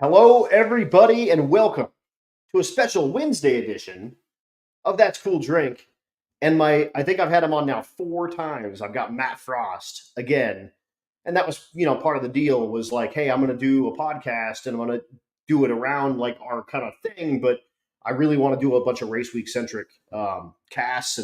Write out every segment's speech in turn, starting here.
Hello, everybody, and welcome to a special Wednesday edition of That's Cool Drink. And I think I've had him on now 4 times. I've got Matt Frost again, and that was, part of the deal was like, hey, I'm going to do a podcast, and I'm going to do it around like our kind of thing, but I really want to do a bunch of race week centric casts,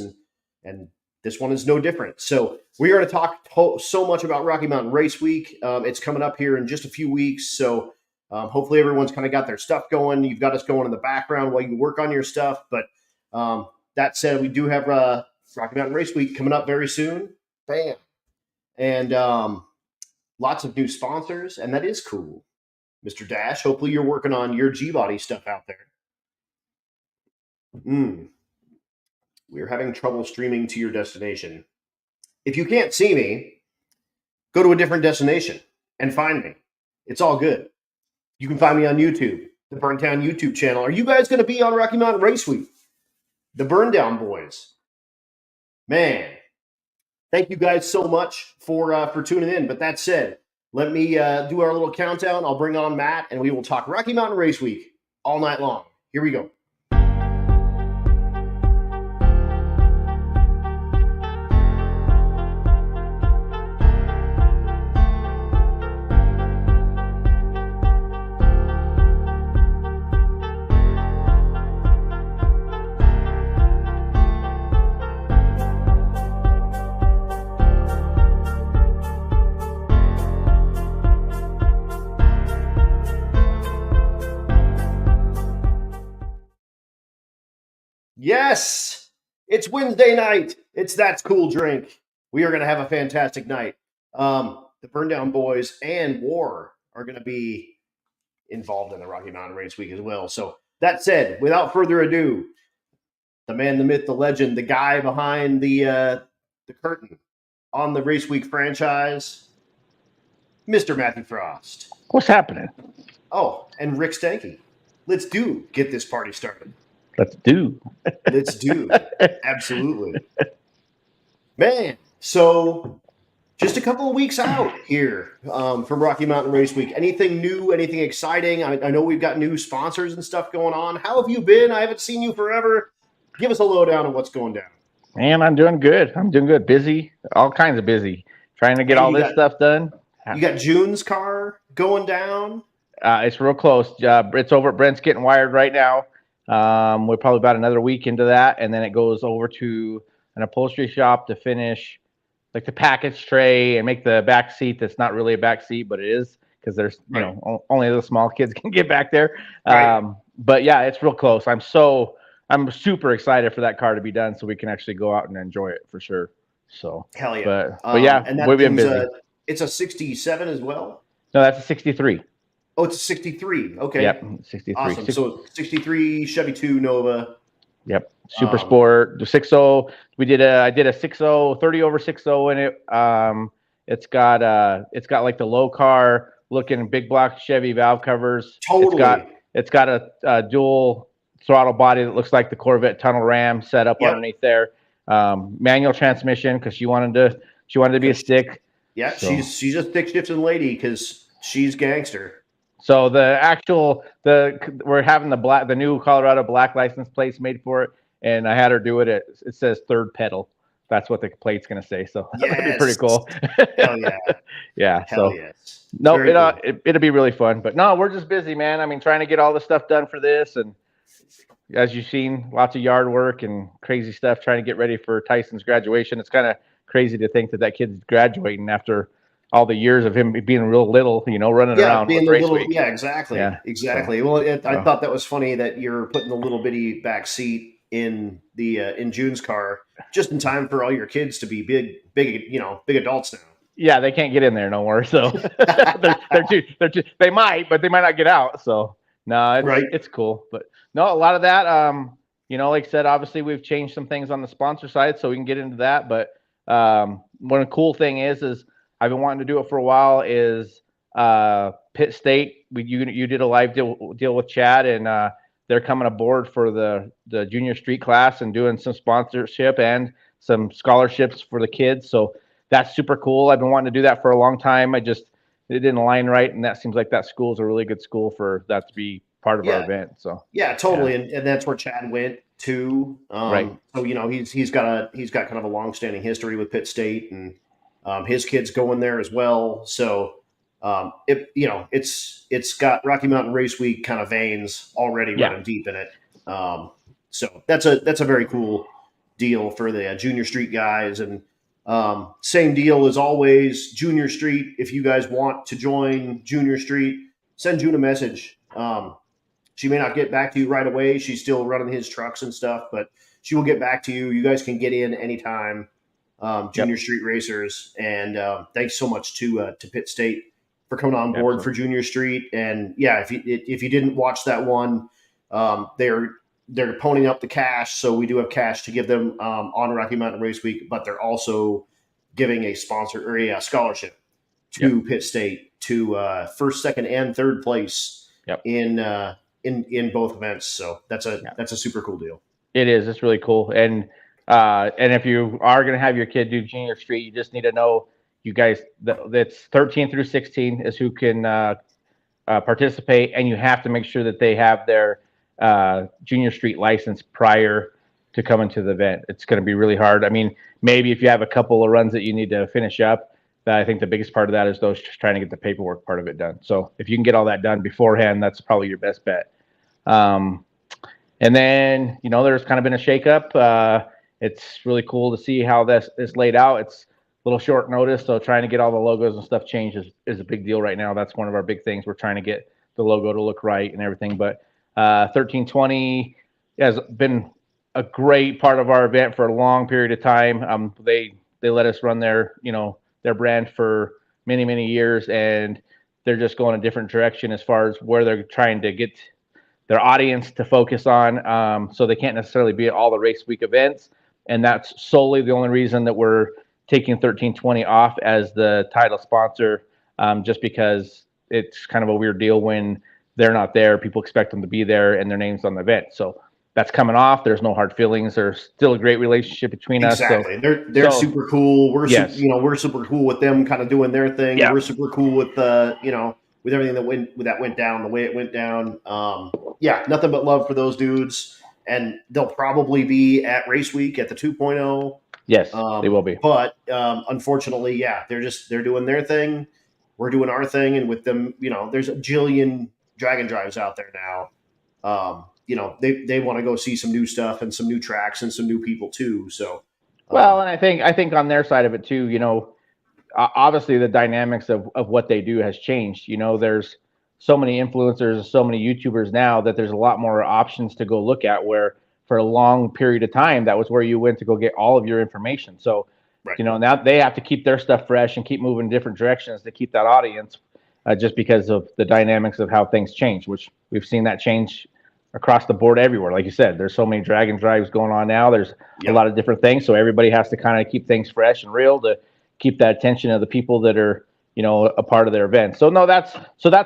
and this one is no different. So we are going to talk so much about Rocky Mountain Race Week. It's coming up here in just a few weeks, so. Hopefully everyone's kind of got their stuff going. You've got us going in the background while you work on your stuff. But that said, we do have Rocky Mountain Race Week coming up very soon. Bam. And lots of new sponsors, and that is cool. Mr. Dash, hopefully you're working on your G-Body stuff out there. We're having trouble streaming to your destination. If you can't see me, go to a different destination and find me. It's all good. You can find me on YouTube, the Burntown YouTube channel. Are you guys going to be on Rocky Mountain Race Week? The Burndown Boys. Man, thank you guys so much for tuning in. But that said, let me do our little countdown. I'll bring on Matt, and we will talk Rocky Mountain Race Week all night long. Here we go. Yes, it's Wednesday night. It's That's Cool Drink. We are going to have a fantastic night. The Burndown Boys and War are going to be involved in the Rocky Mountain Race Week as well. So that said, without further ado, the man, the myth, the legend, the guy behind the curtain on the Race Week franchise, Mr. Matthew Frost. What's happening? Oh, and Rick Stanky. Let's get this party started. Let's do. Absolutely. Man, so just a couple of weeks out here from Rocky Mountain Race Week. Anything new, anything exciting? I know we've got new sponsors and stuff going on. How have you been? I haven't seen you forever. Give us a lowdown on what's going down. Man, I'm doing good. Busy, all kinds of busy. Trying to get all this stuff done. You got June's car going down? It's real close. It's over at Brent's getting wired right now. We're probably about another week into that, and then it goes over to an upholstery shop to finish like the package tray and make the back seat that's not really a back seat, but it is because there's only the small kids can get back there. Right. But yeah, it's real close. I'm super excited for that car to be done so we can actually go out and enjoy it for sure. So hell yeah. But yeah, and we've been busy. It's a 67 as well? No, that's a 63. Oh, it's a 63. Okay. Yep, 63. Awesome. So 63 Chevy 2 Nova. Yep. Super Sport. The 6.0. I did a 6.0, 30 over 6.0 in it. It's got like the low car looking big block Chevy valve covers. Totally. It's got a dual throttle body that looks like the Corvette tunnel ram set up underneath there. Manual transmission because she wanted to be a stick. Yeah, so. she's a stick shifting lady because she's gangster. So we're having the new Colorado black license plates made for it, and I had her do it. It says third pedal. That's what the plate's going to say. So that'd be pretty cool. Hell yeah. Yeah. Hell so yes. No, it'll be really fun. But no, we're just busy, man. I mean, trying to get all the stuff done for this, and as you've seen, lots of yard work and crazy stuff trying to get ready for Tyson's graduation. It's kind of crazy to think that kid's graduating after all the years of him being real little, running around. Being race little, week. Yeah, exactly. Yeah. Exactly. So, well, I thought that was funny that you're putting the little bitty back seat in June's car just in time for all your kids to be big adults now. Yeah, they can't get in there no more. So they might, but they might not get out. So no, it's cool. But no, a lot of that, like I said, obviously we've changed some things on the sponsor side, so we can get into that. But one cool thing is I've been wanting to do it for a while is Pitt State. You did a live deal with Chad, and they're coming aboard for the junior street class and doing some sponsorship and some scholarships for the kids. So that's super cool. I've been wanting to do that for a long time. it didn't align right, and that seems like that school is a really good school for that to be part of our event. So yeah, totally, and that's where Chad went too. Right. So he's got kind of a long-standing history with Pitt State, and his kids going there as well. So it's got Rocky Mountain Race Week kind of veins already running deep in it. So that's a very cool deal for the Junior Street guys, and same deal as always. Junior Street, if you guys want to join Junior Street, send June a message. She may not get back to you right away. She's still running his trucks and stuff, but she will get back to you. You guys can get in anytime. Junior Street Racers, and thanks so much to Pitt State for coming on board for Junior Street. And yeah, if you didn't watch that one, they're ponying up the cash, so we do have cash to give them on Rocky Mountain Race Week, but they're also giving a sponsor or a scholarship to Pitt State to first, second, and third place in both events. So that's a super cool deal. It is. It's really cool. And if you are going to have your kid do Junior Street, you just need to know, you guys, that's 13 through 16 is who can participate, and you have to make sure that they have their Junior Street license prior to coming to the event. It's going to be really hard. I mean, maybe if you have a couple of runs that you need to finish up, but I think the biggest part of that is just trying to get the paperwork part of it done. So if you can get all that done beforehand, that's probably your best bet. And then, there's kind of been a shakeup. It's really cool to see how this is laid out. It's a little short notice, so trying to get all the logos and stuff changed is a big deal right now. That's one of our big things. We're trying to get the logo to look right and everything. But 1320 has been a great part of our event for a long period of time. They let us run their brand for many, many years, and they're just going a different direction as far as where they're trying to get their audience to focus on. So they can't necessarily be at all the race week events. And that's solely the only reason that we're taking 1320 off as the title sponsor, just because it's kind of a weird deal when they're not there. People expect them to be there and their name's on the event. So that's coming off. There's no hard feelings. There's still a great relationship between us. Exactly. They're super cool. We're we're super cool with them kind of doing their thing. Yeah. We're super cool with with everything that went down the way it went down. Nothing but love for those dudes. And they'll probably be at Race Week at the 2.0. Yes, they will be. But unfortunately, they're doing their thing. We're doing our thing. And with them, there's a jillion Dragon Drives out there now. They want to go see some new stuff and some new tracks and some new people too. So, and I think on their side of it too, obviously the dynamics of what they do has changed. There's so many influencers, so many YouTubers now that there's a lot more options to go look at, where for a long period of time, that was where you went to go get all of your information. So, now they have to keep their stuff fresh and keep moving in different directions to keep that audience, just because of the dynamics of how things change, which we've seen that change across the board everywhere. Like you said, there's so many Dragon Drives going on now. There's a lot of different things. So everybody has to kind of keep things fresh and real to keep that attention of the people that are, a part of their event. So no, that's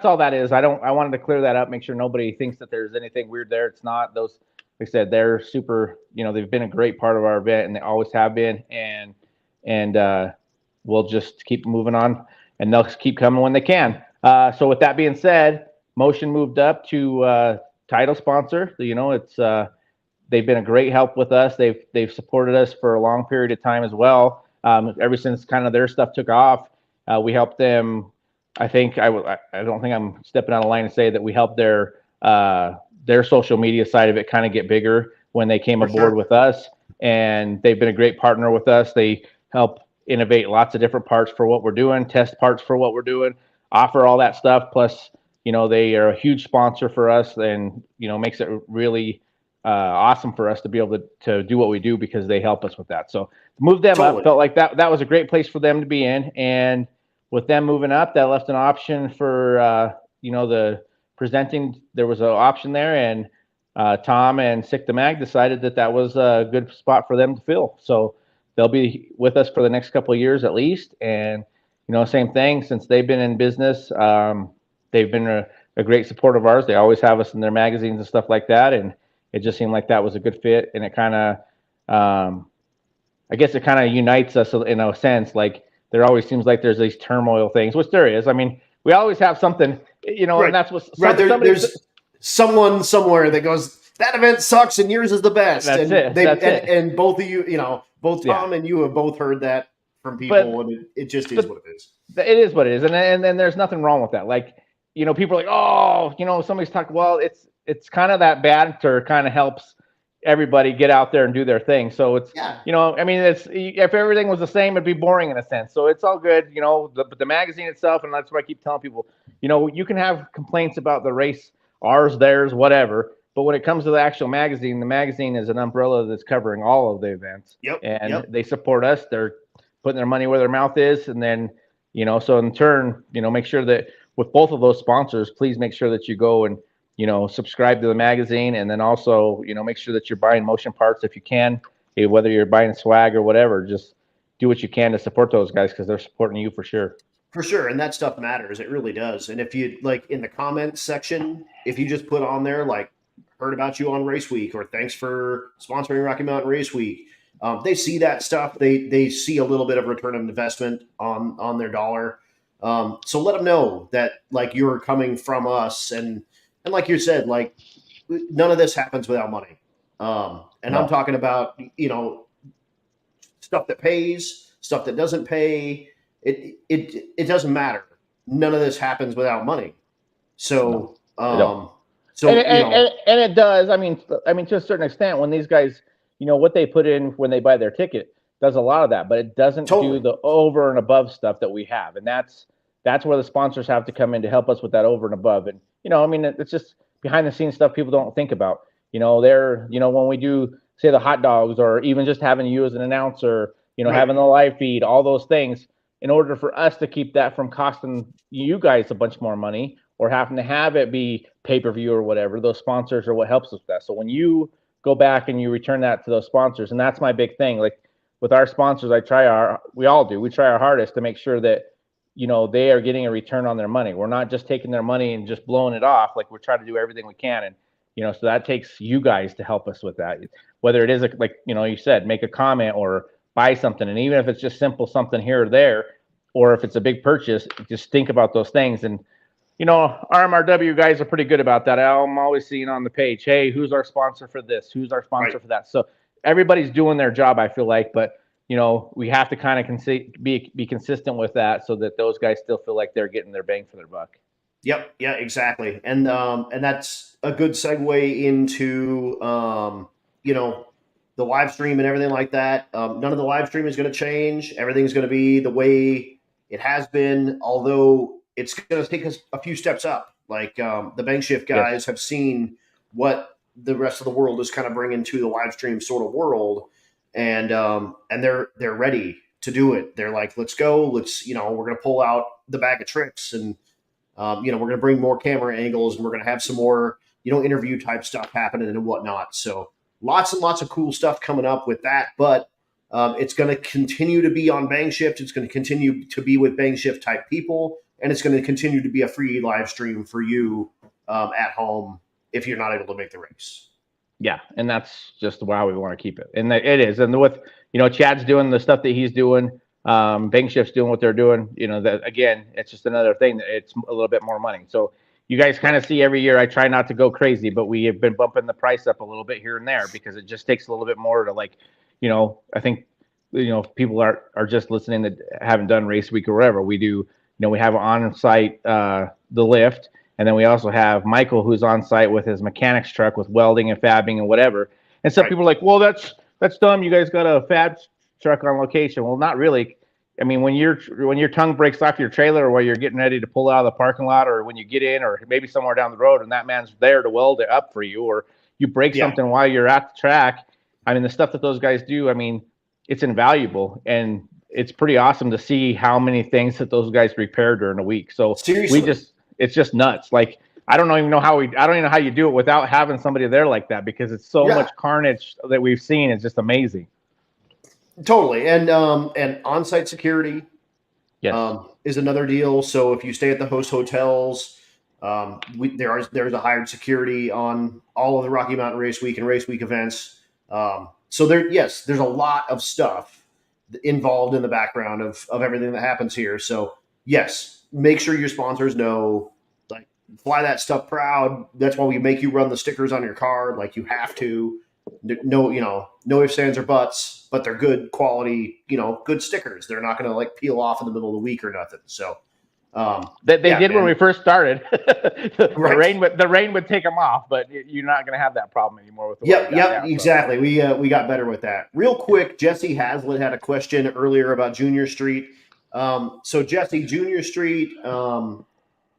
all that is. I wanted to clear that up, make sure nobody thinks that there's anything weird there. It's not. Those, like I said, they're super, they've been a great part of our event, and they always have been. And we'll just keep moving on, and they'll keep coming when they can. So with that being said, Motion moved up to title sponsor. It's they've been a great help with us. They've supported us for a long period of time as well. Ever since kind of their stuff took off, we helped them. I don't think I'm stepping out of line to say that we helped their social media side of it kind of get bigger when they came aboard with us, and they've been a great partner with us. They help innovate lots of different parts for what we're doing, test parts for what we're doing, offer all that stuff. Plus, they are a huge sponsor for us, and makes it really awesome for us to be able to do what we do, because they help us with that. So move them up. Felt like that was a great place for them to be in, and with them moving up, that left an option for the presenting. There was an option there, and Tom and Sick the Mag decided that was a good spot for them to fill. So they'll be with us for the next couple of years at least. And same thing, since they've been in business, they've been a great support of ours. They always have us in their magazines and stuff like that, and it just seemed like that was a good fit. And it kind of, I guess it kind of unites us in a sense. Like, there always seems like there's these turmoil things, which there is. I mean, we always have something, right. and that's what there's someone somewhere that goes, that event sucks and yours is the best. That's and it. And both of you, both Tom and you have both heard that from people, and it just is what it is. It is what it is, and then there's nothing wrong with that. Like, people are like, oh, somebody's talking. Well, it's kind of that banter kind of helps everybody get out there and do their thing. So it's, I mean, if everything was the same, it'd be boring in a sense. So it's all good, but the magazine itself, and that's what I keep telling people, you can have complaints about the race, ours, theirs, whatever. But when it comes to the actual magazine, the magazine is an umbrella that's covering all of the events. They support us. They're putting their money where their mouth is. And then, so in turn, make sure that with both of those sponsors, please make sure that you go and, subscribe to the magazine, and then also, make sure that you're buying motion parts if you can, whether you're buying swag or whatever, just do what you can to support those guys, because they're supporting you for sure. For sure. And that stuff matters. It really does. And if you like in the comments section, if you just put on there, like, heard about you on Race Week, or thanks for sponsoring Rocky Mountain Race Week. They see that stuff. They see a little bit of return on investment on their dollar. So let them know that, like, you're coming from us, and like you said, like, none of this happens without money. I'm talking about, stuff that pays, stuff that doesn't pay. It doesn't matter. None of this happens without money. So, So and it does. I mean, to a certain extent, when these guys, what they put in when they buy their ticket does a lot of that, but it doesn't do the over and above stuff that we have, and that's where the sponsors have to come in to help us with that over and above. And it's just behind the scenes stuff people don't think about. When we do, say, the hot dogs, or even just having you as an announcer, having the live feed, all those things, in order for us to keep that from costing you guys a bunch more money, or having to have it be pay-per-view or whatever, those sponsors are what helps us with that. So when you go back and you return that to those sponsors, and that's my big thing. Like with our sponsors, we all do. We try our hardest to make sure that, they are getting a return on their money. We're not just taking their money and just blowing it off. Like, we're trying to do everything we can. And, so that takes you guys to help us with that. Whether it is like, you said, make a comment or buy something. And even if it's just simple something here or there, or if it's a big purchase, just think about those things. And, RMRW guys are pretty good about that. I'm always seeing on the page, hey, who's our sponsor for this? Who's our sponsor for that? So everybody's doing their job, I feel like, but we have to kind of be consistent with that, so that those guys still feel like they're getting their bang for their buck. Yep. Yeah, exactly. And that's a good segue into, the live stream and everything like that. None of the live stream is going to change. Everything's going to be the way it has been, although it's going to take us a few steps up. Like, the Bank Shift guys have seen what the rest of the world is kind of bringing to the live stream sort of world. And they're ready to do it. They're like, let's go. Let's, we're going to pull out the bag of tricks, and, we're going to bring more camera angles, and we're going to have some more, interview type stuff happening and whatnot. So lots and lots of cool stuff coming up with that. But it's going to continue to be on Bang Shift. It's going to continue to be with Bang Shift type people. And it's going to continue to be a free live stream for you at home if you're not able to make the race. Yeah, and that's just how we want to keep it. And it is. And with, Chad's doing the stuff that he's doing, Bang Shift's doing what they're doing, that, again, it's just another thing that it's a little bit more money. So you guys kind of see every year, I try not to go crazy, but we have been bumping the price up a little bit here and there, because it just takes a little bit more to, like, I think, people are just listening that haven't done Race Week or whatever. We do, we have on site, the lift. And then we also have Michael, who's on site with his mechanics truck with welding and fabbing and whatever. And some people are like, well, that's dumb. You guys got a fab truck on location. Well, not really. I mean, when your tongue breaks off your trailer, or while you're getting ready to pull out of the parking lot, or when you get in, or maybe somewhere down the road, and that man's there to weld it up for you, or you break something while you're at the track. I mean, the stuff that those guys do, I mean, it's invaluable. And it's pretty awesome to see how many things that those guys repair during a week. So seriously, it's just nuts. Like, I don't even know how you do it without having somebody there like that, because it's so much carnage that we've seen. It's just amazing. Totally. And on-site security is another deal. So if you stay at the host hotels, there's a hired security on all of the Rocky Mountain Race Week and Race Week events. So there's a lot of stuff involved in the background of everything that happens here. So yes, make sure your sponsors know, like, fly that stuff proud. That's why we make you run the stickers on your car. Like, you have to. No, no ifs, ands, or buts, but they're good quality, good stickers. They're not going to like peel off in the middle of the week or nothing. So they did when we first started. Right. The rain would take them off, but you're not going to have that problem anymore with the Yep, exactly. So. We got better with that. Real quick, Jesse Hazlitt had a question earlier about Junior Street. So Jesse, Junior Street,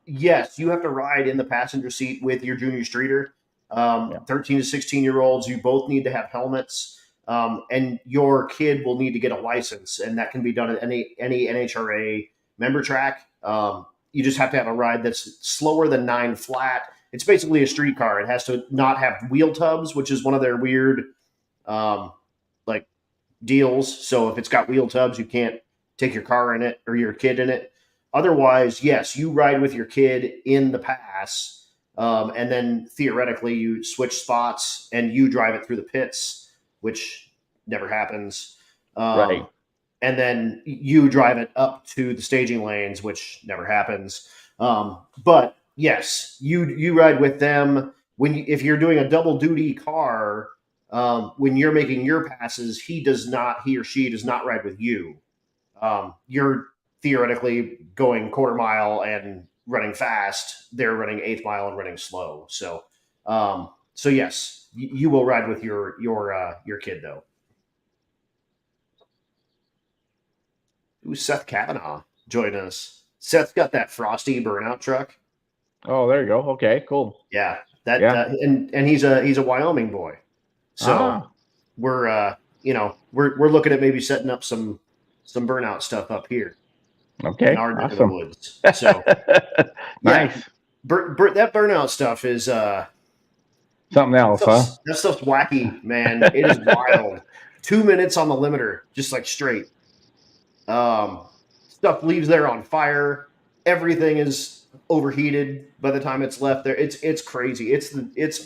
yes, you have to ride in the passenger seat with your Junior Streeter. 13 to 16-year-olds, you both need to have helmets, and your kid will need to get a license, and that can be done at any NHRA member track. You just have to have a ride that's slower than 9 flat. It's basically a streetcar. It has to not have wheel tubs, which is one of their weird like deals. So if it's got wheel tubs, you can't take your car in it or your kid in it. Otherwise, yes, you ride with your kid in the pass. And then theoretically you switch spots and you drive it through the pits, which never happens. Right. And then you drive it up to the staging lanes, which never happens. But yes, you ride with them if you're doing a double duty car. When you're making your passes, he or she does not ride with you. You're theoretically going quarter mile and running fast. They're running 1/8 mile and running slow. So yes, you will ride with your kid though. Ooh, Seth Kavanaugh joined us. Seth's got that Frosty burnout truck. Oh, there you go. Okay, cool. Yeah, and he's a Wyoming boy. So we're looking at maybe setting up some burnout stuff up here. Okay, in our neck of the woods. So nice. That burnout stuff is something else, huh? That stuff's wacky, man. It is wild. 2 minutes on the limiter, just like straight. Stuff leaves there on fire. Everything is overheated by the time it's left there. It's crazy. It's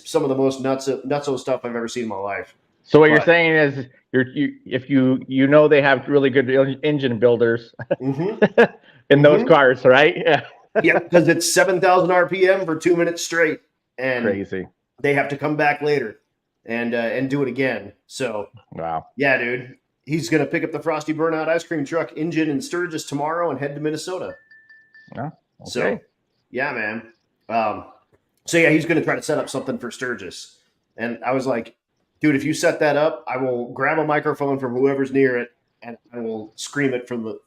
some of the most nutso stuff I've ever seen in my life. So what you're saying is if you they have really good engine builders in those cars, right? Yeah, because it's 7,000 RPM for 2 minutes straight, and crazy. They have to come back later and do it again. So wow, yeah, dude, he's gonna pick up the Frosty Burnout ice cream truck engine in Sturgis tomorrow and head to Minnesota. Yeah, okay. So yeah, man. So yeah, he's gonna try to set up something for Sturgis, and I was like, dude, if you set that up, I will grab a microphone from whoever's near it and I will scream it from the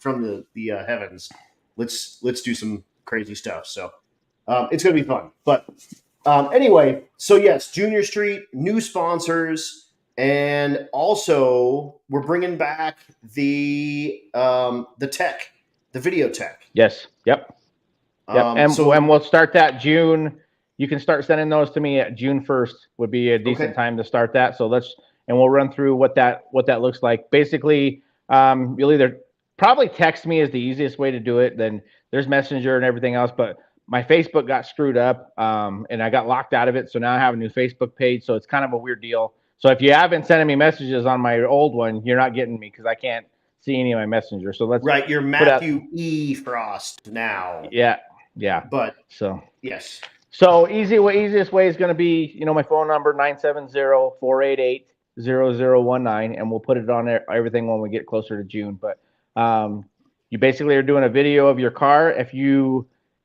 heavens. Let's do some crazy stuff. So it's gonna be fun. But anyway, so yes, Junior Street, new sponsors, and also we're bringing back the tech, the video tech. Yes. Yep. And we'll start that June. You can start sending those to me at June 1st would be a decent time to start that. So we'll run through what that looks like. Basically, you'll either probably text me is the easiest way to do it. Then there's Messenger and everything else, but my Facebook got screwed up and I got locked out of it. So now I have a new Facebook page. So it's kind of a weird deal. So if you haven't sent me messages on my old one, you're not getting me because I can't see any of my Messenger. So let's you're Matthew E. Frost now. Yeah. But so yes. So easiest way is going to be, my phone number, 970-488-0019, and we'll put it on there, everything when we get closer to June. But you basically are doing a video of your car.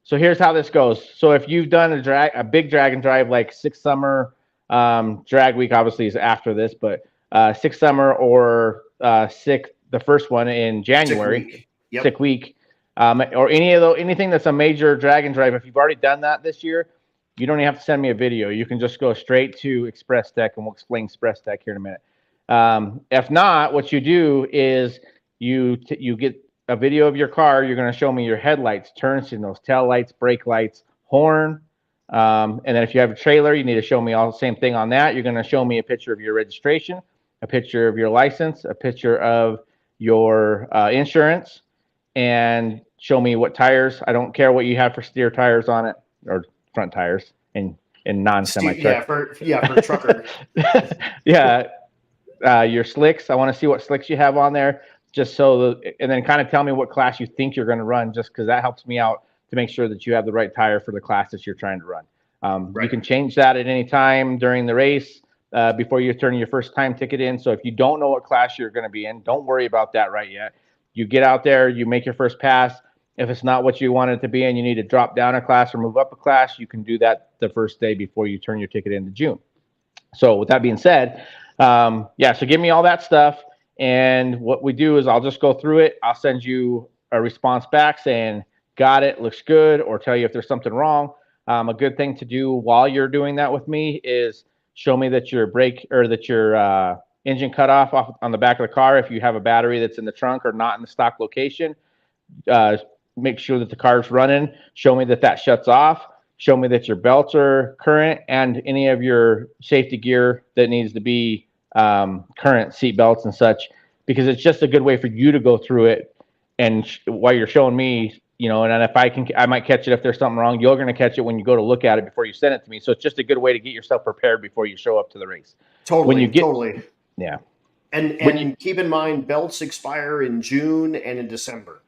So here's how this goes. So if you've done a big drag and drive, like Six Summer, drag week obviously is after this, but Six Summer or the first one in January, Sick Week. Or anything that's a major drag and drive. If you've already done that this year, you don't even have to send me a video. You can just go straight to Express Tech, and we'll explain Express Tech here in a minute. If not, what you do is you get a video of your car. You're going to show me your headlights, turn signals, tail lights, brake lights, horn. And then if you have a trailer, you need to show me all the same thing on that. You're going to show me a picture of your registration, a picture of your license, a picture of your insurance, and show me what tires. I don't care what you have for steer tires on it or front tires in non-semi truck. For trucker. Your slicks. I want to see what slicks you have on there, just and then kind of tell me what class you think you're going to run, just because that helps me out to make sure that you have the right tire for the class that you're trying to run. Right. You can change that at any time during the race before you turn your first time ticket in. So if you don't know what class you're going to be in, don't worry about that right yet. You get out there, you make your first pass. If it's not what you want it to be and you need to drop down a class or move up a class, you can do that the first day before you turn your ticket into June. So with that being said, so give me all that stuff. And what we do is I'll just go through it. I'll send you a response back saying, got it, looks good, or tell you if there's something wrong. A good thing to do while you're doing that with me is show me that your brake or that your engine cut off on the back of the car. If you have a battery that's in the trunk or not in the stock location, make sure that the car's running. Show me that that shuts off. Show me that your belts are current and any of your safety gear that needs to be current, seat belts and such, because it's just a good way for you to go through it. And while you're showing me, and if I might catch it if there's something wrong. You're going to catch it when you go to look at it before you send it to me. So it's just a good way to get yourself prepared before you show up to the race. Totally. Yeah. And keep in mind, belts expire in June and in December.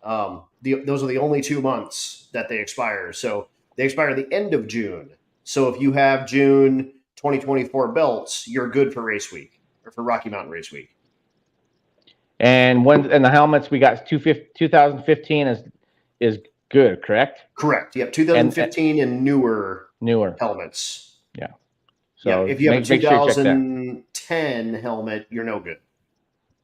Those are the only 2 months that they expire. So they expire at the end of June. So if you have June 2024 belts, you're good for race week or for Rocky Mountain Race Week. And the helmets we got 2015 is good, correct? Correct. Yep. 2015 and newer helmets. Yeah. So if you have a 2010 helmet, you're no good.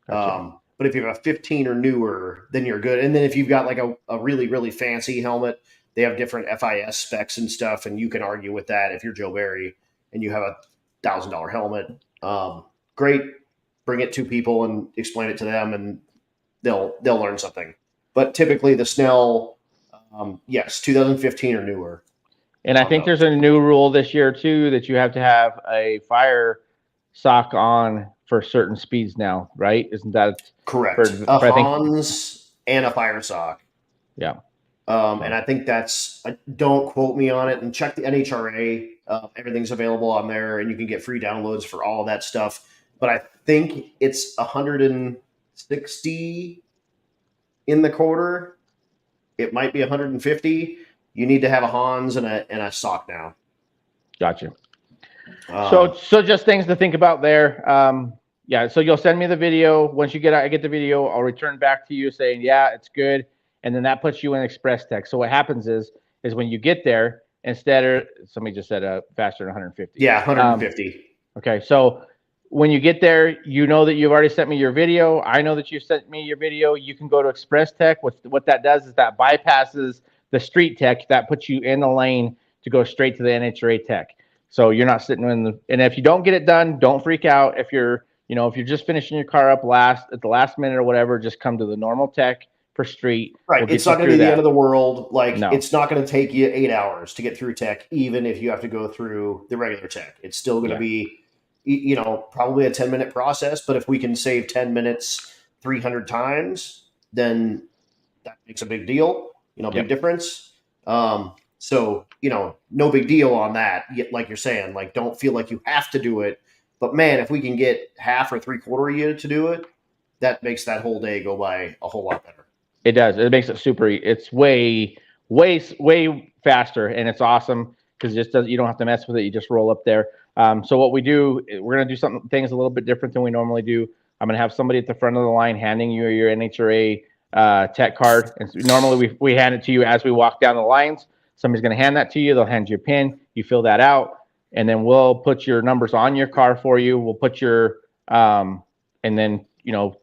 Gotcha. But if you have a 15 or newer, then you're good. And then if you've got like a really, really fancy helmet, they have different FIS specs and stuff, and you can argue with that if you're Joe Barry and you have a $1,000 helmet. Great. Bring it to people and explain it to them, and they'll learn something. But typically the Snell, 2015 or newer. And I think there's a new rule this year too that you have to have a fire sock on for certain speeds now, right? Isn't that correct? A Hans and a fire sock. Yeah. And I think don't quote me on it, and check the NHRA. Everything's available on there, and you can get free downloads for all of that stuff. But I think it's 160 in the quarter. It might be 150. You need to have a Hans and a sock now. Gotcha. So just things to think about there. So you'll send me the video. Once I get the video, I'll return back to you saying, yeah, it's good. And then that puts you in Express Tech. So what happens is when you get there, somebody just said faster than 150. Yeah, 150. Okay. So when you get there, you know that you've already sent me your video. I know that you sent me your video. You can go to Express Tech. What that does is that bypasses the street tech. That puts you in the lane to go straight to the NHRA tech. So you're not sitting and if you don't get it done, don't freak out. If you're just finishing your car up at the last minute or whatever, just come to the normal tech per street. Right. It's not going to be the end of the world. It's not going to take you 8 hours to get through tech, even if you have to go through the regular tech. It's still going to be, probably a 10-minute process. But if we can save 10 minutes 300 times, then that makes a big deal, big difference. So, no big deal on that. Like you're saying, don't feel like you have to do it. But man, if we can get half or 3/4 of you to do it, that makes that whole day go by a whole lot better. It does. It makes it super. It's way, way, way faster, and it's awesome because you don't have to mess with it. You just roll up there. So what we do, we're going to do things a little bit different than we normally do. I'm going to have somebody at the front of the line handing you your NHRA tech card. And so normally we hand it to you as we walk down the lines. Somebody's going to hand that to you. They'll hand you a pin. You fill that out, and then we'll put your numbers on your car for you. We'll put your and then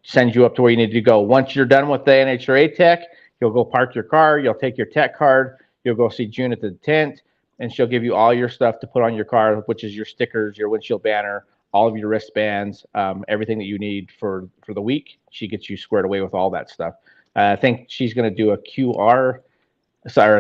send you up to where you need to go. Once you're done with the NHRA tech, you'll go park your car. You'll take your tech card. You'll go see June at the tent, and she'll give you all your stuff to put on your car, which is your stickers, your windshield banner, all of your wristbands, everything that you need for the week. She gets you squared away with all that stuff. I think she's going to do a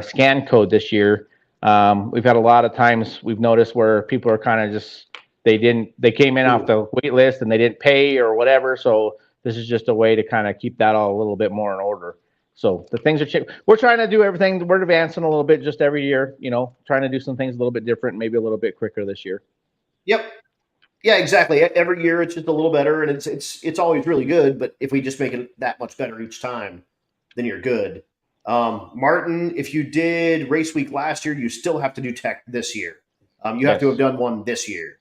scan code this year. We've had a lot of times we've noticed where people are kind of just, they came in off the wait list and they didn't pay or whatever. So this is just a way to kind of keep that all a little bit more in order. So the things are we're trying to do everything. We're advancing a little bit just every year, trying to do some things a little bit different, maybe a little bit quicker this year. Yep. Yeah, exactly. Every year it's just a little better, and it's always really good. But if we just make it that much better each time, then you're good. Martin, if you did race week last year, you still have to do tech this year. You have to have done one this year.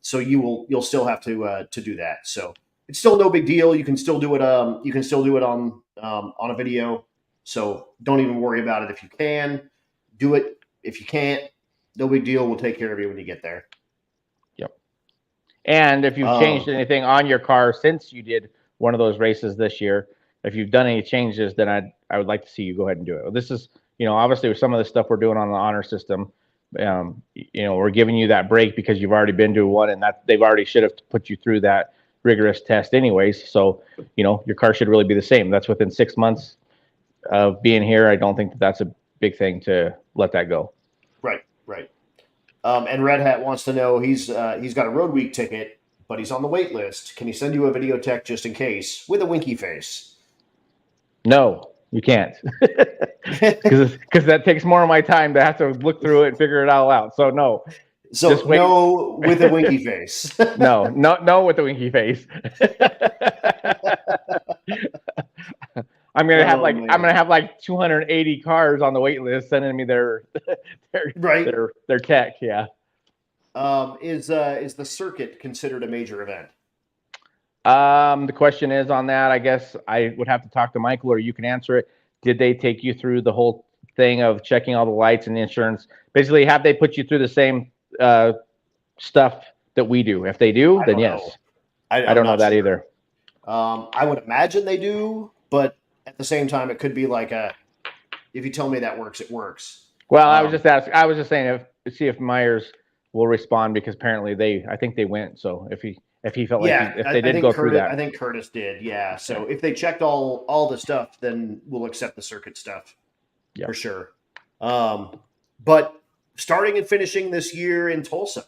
So you'll still have to do that. So it's still no big deal. You can still do it. You can still do it on a video. So don't even worry about it. If you can do it, if you can't, no big deal. We'll take care of you when you get there. Yep. And if you've changed anything on your car since you did one of those races this year, if you've done any changes, then I would like to see you go ahead and do it. This is, obviously with some of the stuff we're doing on the honor system, we're giving you that break because you've already been to one, and that they've already should have put you through that rigorous test anyways. So, your car should really be the same. That's within 6 months of being here. I don't think that's a big thing to let that go. Right. And Red Hat wants to know, he's got a road week ticket, but he's on the wait list. Can he send you a video tech just in case with a winky face? No, you can't, because that takes more of my time to have to look through it and figure it all out. So no. So no with a winky face. No with the winky face. I'm gonna have like 280 cars on the wait list sending me their tech. Yeah. Is the circuit considered a major event? The question is on that. I guess I would have to talk to Michael, or you can answer it. Did they take you through the whole thing of checking all the lights and the insurance? Basically, have they put you through the same stuff that we do? If they do, then yes. I don't know that either. I would imagine they do, but at the same time, it could be like if you tell me that works, it works. Well, I was just saying see if Myers will respond, because apparently I think they went. So if he felt like if they did go through that, I think Curtis did. Yeah. So if they checked all the stuff, then we'll accept the circuit stuff. Yeah, for sure. But starting and finishing this year in Tulsa.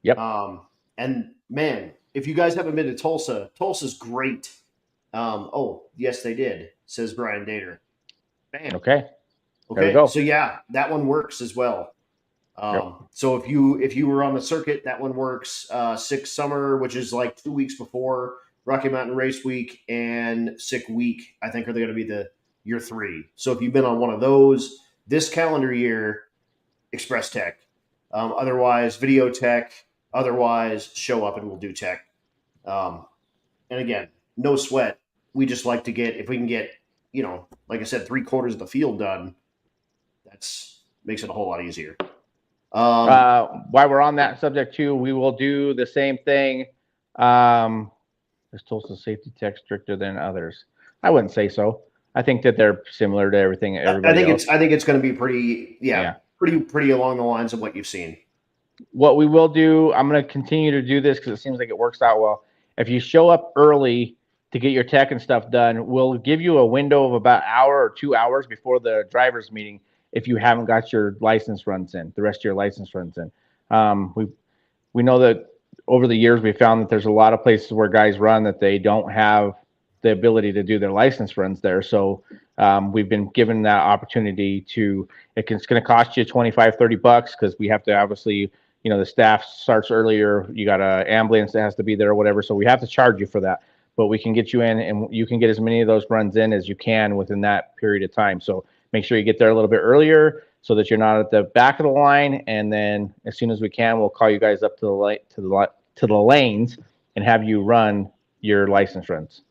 Yep. And man, if you guys haven't been to Tulsa, Tulsa's great. Oh, yes, they did, says Brian Dater. Bam. Okay. There we go. So yeah, that one works as well. So if you were on the circuit, that one works. 6 Summer, which is like 2 weeks before Rocky Mountain Race Week, and Sick Week, I think, are going to be the year 3. So if you've been on one of those this calendar year, Express Tech. Otherwise, Video Tech. Otherwise, show up and we'll do tech. And again, no sweat. We just like to if we can get, like I said, 3/4 of the field done, makes it a whole lot easier. While we're on that subject too, we will do the same thing. Is Tulsa safety tech stricter than others? I wouldn't say so. I think that they're similar to everybody else. I think it's going to be pretty along the lines of what you've seen. What we will do, I'm going to continue to do this because it seems like it works out well. If you show up early to get your tech and stuff done, we'll give you a window of about an hour or 2 hours before the driver's meeting if you haven't got your license runs in, the rest of your license runs in. We know that over the years we found that there's a lot of places where guys run that they don't have the ability to do their license runs there. So we've been given that opportunity it's going to cost you $25-$30 because we have to obviously, the staff starts earlier. You got an ambulance that has to be there or whatever. So we have to charge you for that, but we can get you in and you can get as many of those runs in as you can within that period of time. So make sure you get there a little bit earlier so that you're not at the back of the line. And then as soon as we can, we'll call you guys up to the lanes and have you run your license runs.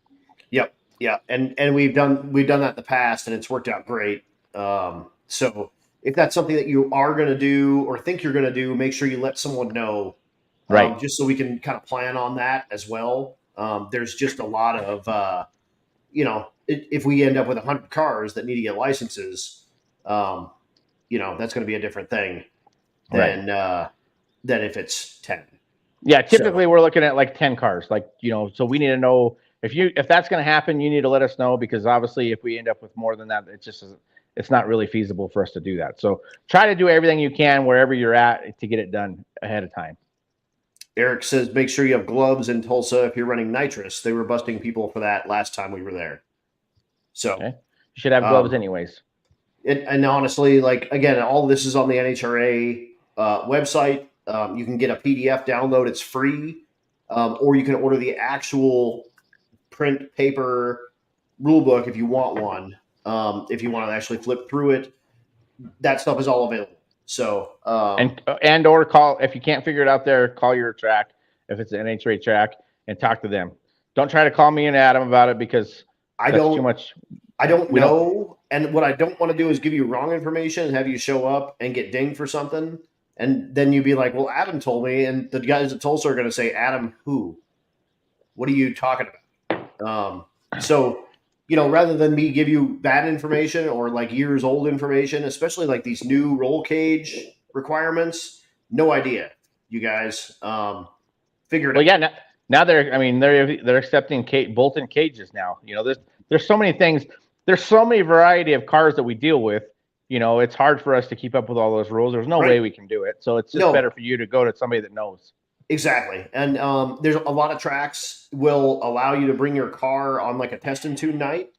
Yep. Yeah. And we've done that in the past and it's worked out great. So if that's something that you are going to do or think you're going to do, make sure you let someone know, right? Just so we can kind of plan on that as well. There's just a lot of, if we end up with 100 cars that need to get licenses, that's going to be a different thing than if it's 10. Yeah. Typically we're looking at like 10 cars, so we need to know if that's going to happen, you need to let us know, because obviously if we end up with more than that, it's not really feasible for us to do that. So try to do everything you can wherever you're at to get it done ahead of time. Eric says, make sure you have gloves in Tulsa if you're running nitrous. They were busting people for that last time we were there. So you should have gloves anyways. And honestly, again, all this is on the NHRA website. You can get a PDF download. It's free. Or you can order the actual print paper rule book if you want one. If you want to actually flip through it, that stuff is all available. So and or call, if you can't figure it out there, call your track if it's an NHRA track and talk to them. Don't try to call me and Adam about it because I that's too much. I don't know. And what I don't want to do is give you wrong information and have you show up and get dinged for something. And then you'd be like, well, Adam told me. And the guys at Tulsa are going to say, Adam, who? What are you talking about? So, rather than me give you bad information or like years old information, especially like these new roll cage requirements, no idea, you guys. Figure it out. Yeah, now they're accepting bolt-in cages now. There's so many things. There's so many variety of cars that we deal with. It's hard for us to keep up with all those rules. There's no way we can do it. So it's just better for you to go to somebody that knows. Exactly. And there's a lot of tracks will allow you to bring your car on like a test and tune night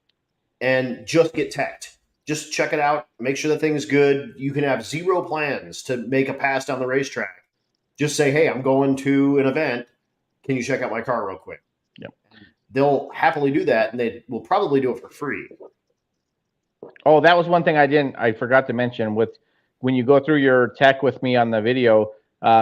and just get teched. Just check it out. Make sure the thing's good. You can have zero plans to make a pass down the racetrack. Just say, hey, I'm going to an event. Can you check out my car real quick? Yep. They'll happily do that, and they will probably do it for free. Oh, that was one thing I forgot to mention. When you go through your tech with me on the video,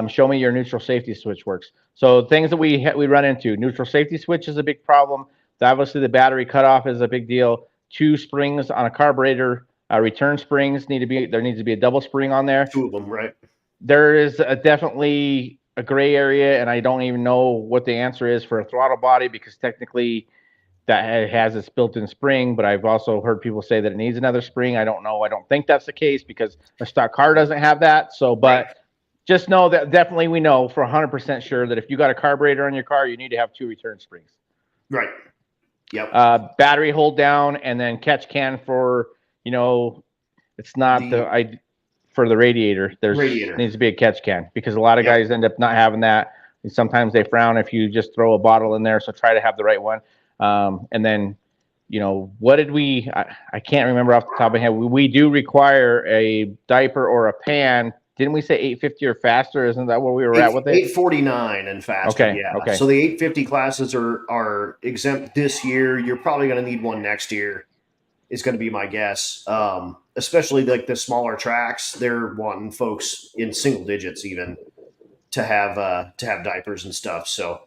show me your neutral safety switch works. So things that we run into, neutral safety switch is a big problem. Obviously, the battery cutoff is a big deal. 2 springs on a carburetor, return springs there needs to be a double spring on there. 2 of them, right? There is definitely a gray area, and I don't even know what the answer is for a throttle body because technically that has its built-in spring, but I've also heard people say that it needs another spring. I don't know. I don't think that's the case because a stock car doesn't have that. So, but just know that definitely we know for 100% sure that if you got a carburetor on your car, you need to have 2 return springs. Right. Yep. Battery hold down and then catch can for, it's not for the radiator. Needs to be a catch can because a lot of guys end up not having that. And sometimes they frown if you just throw a bottle in there. So try to have the right one. And then, what did I can't remember off the top of my head. We do require a diaper or a pan. Didn't we say 850 or faster? Isn't that where we were at with it? 849 and faster. Okay. Yeah. Okay. So the 850 classes are exempt this year. You're probably going to need one next year. Is going to be my guess. Especially like the smaller tracks, they're wanting folks in single digits even to have diapers and stuff. So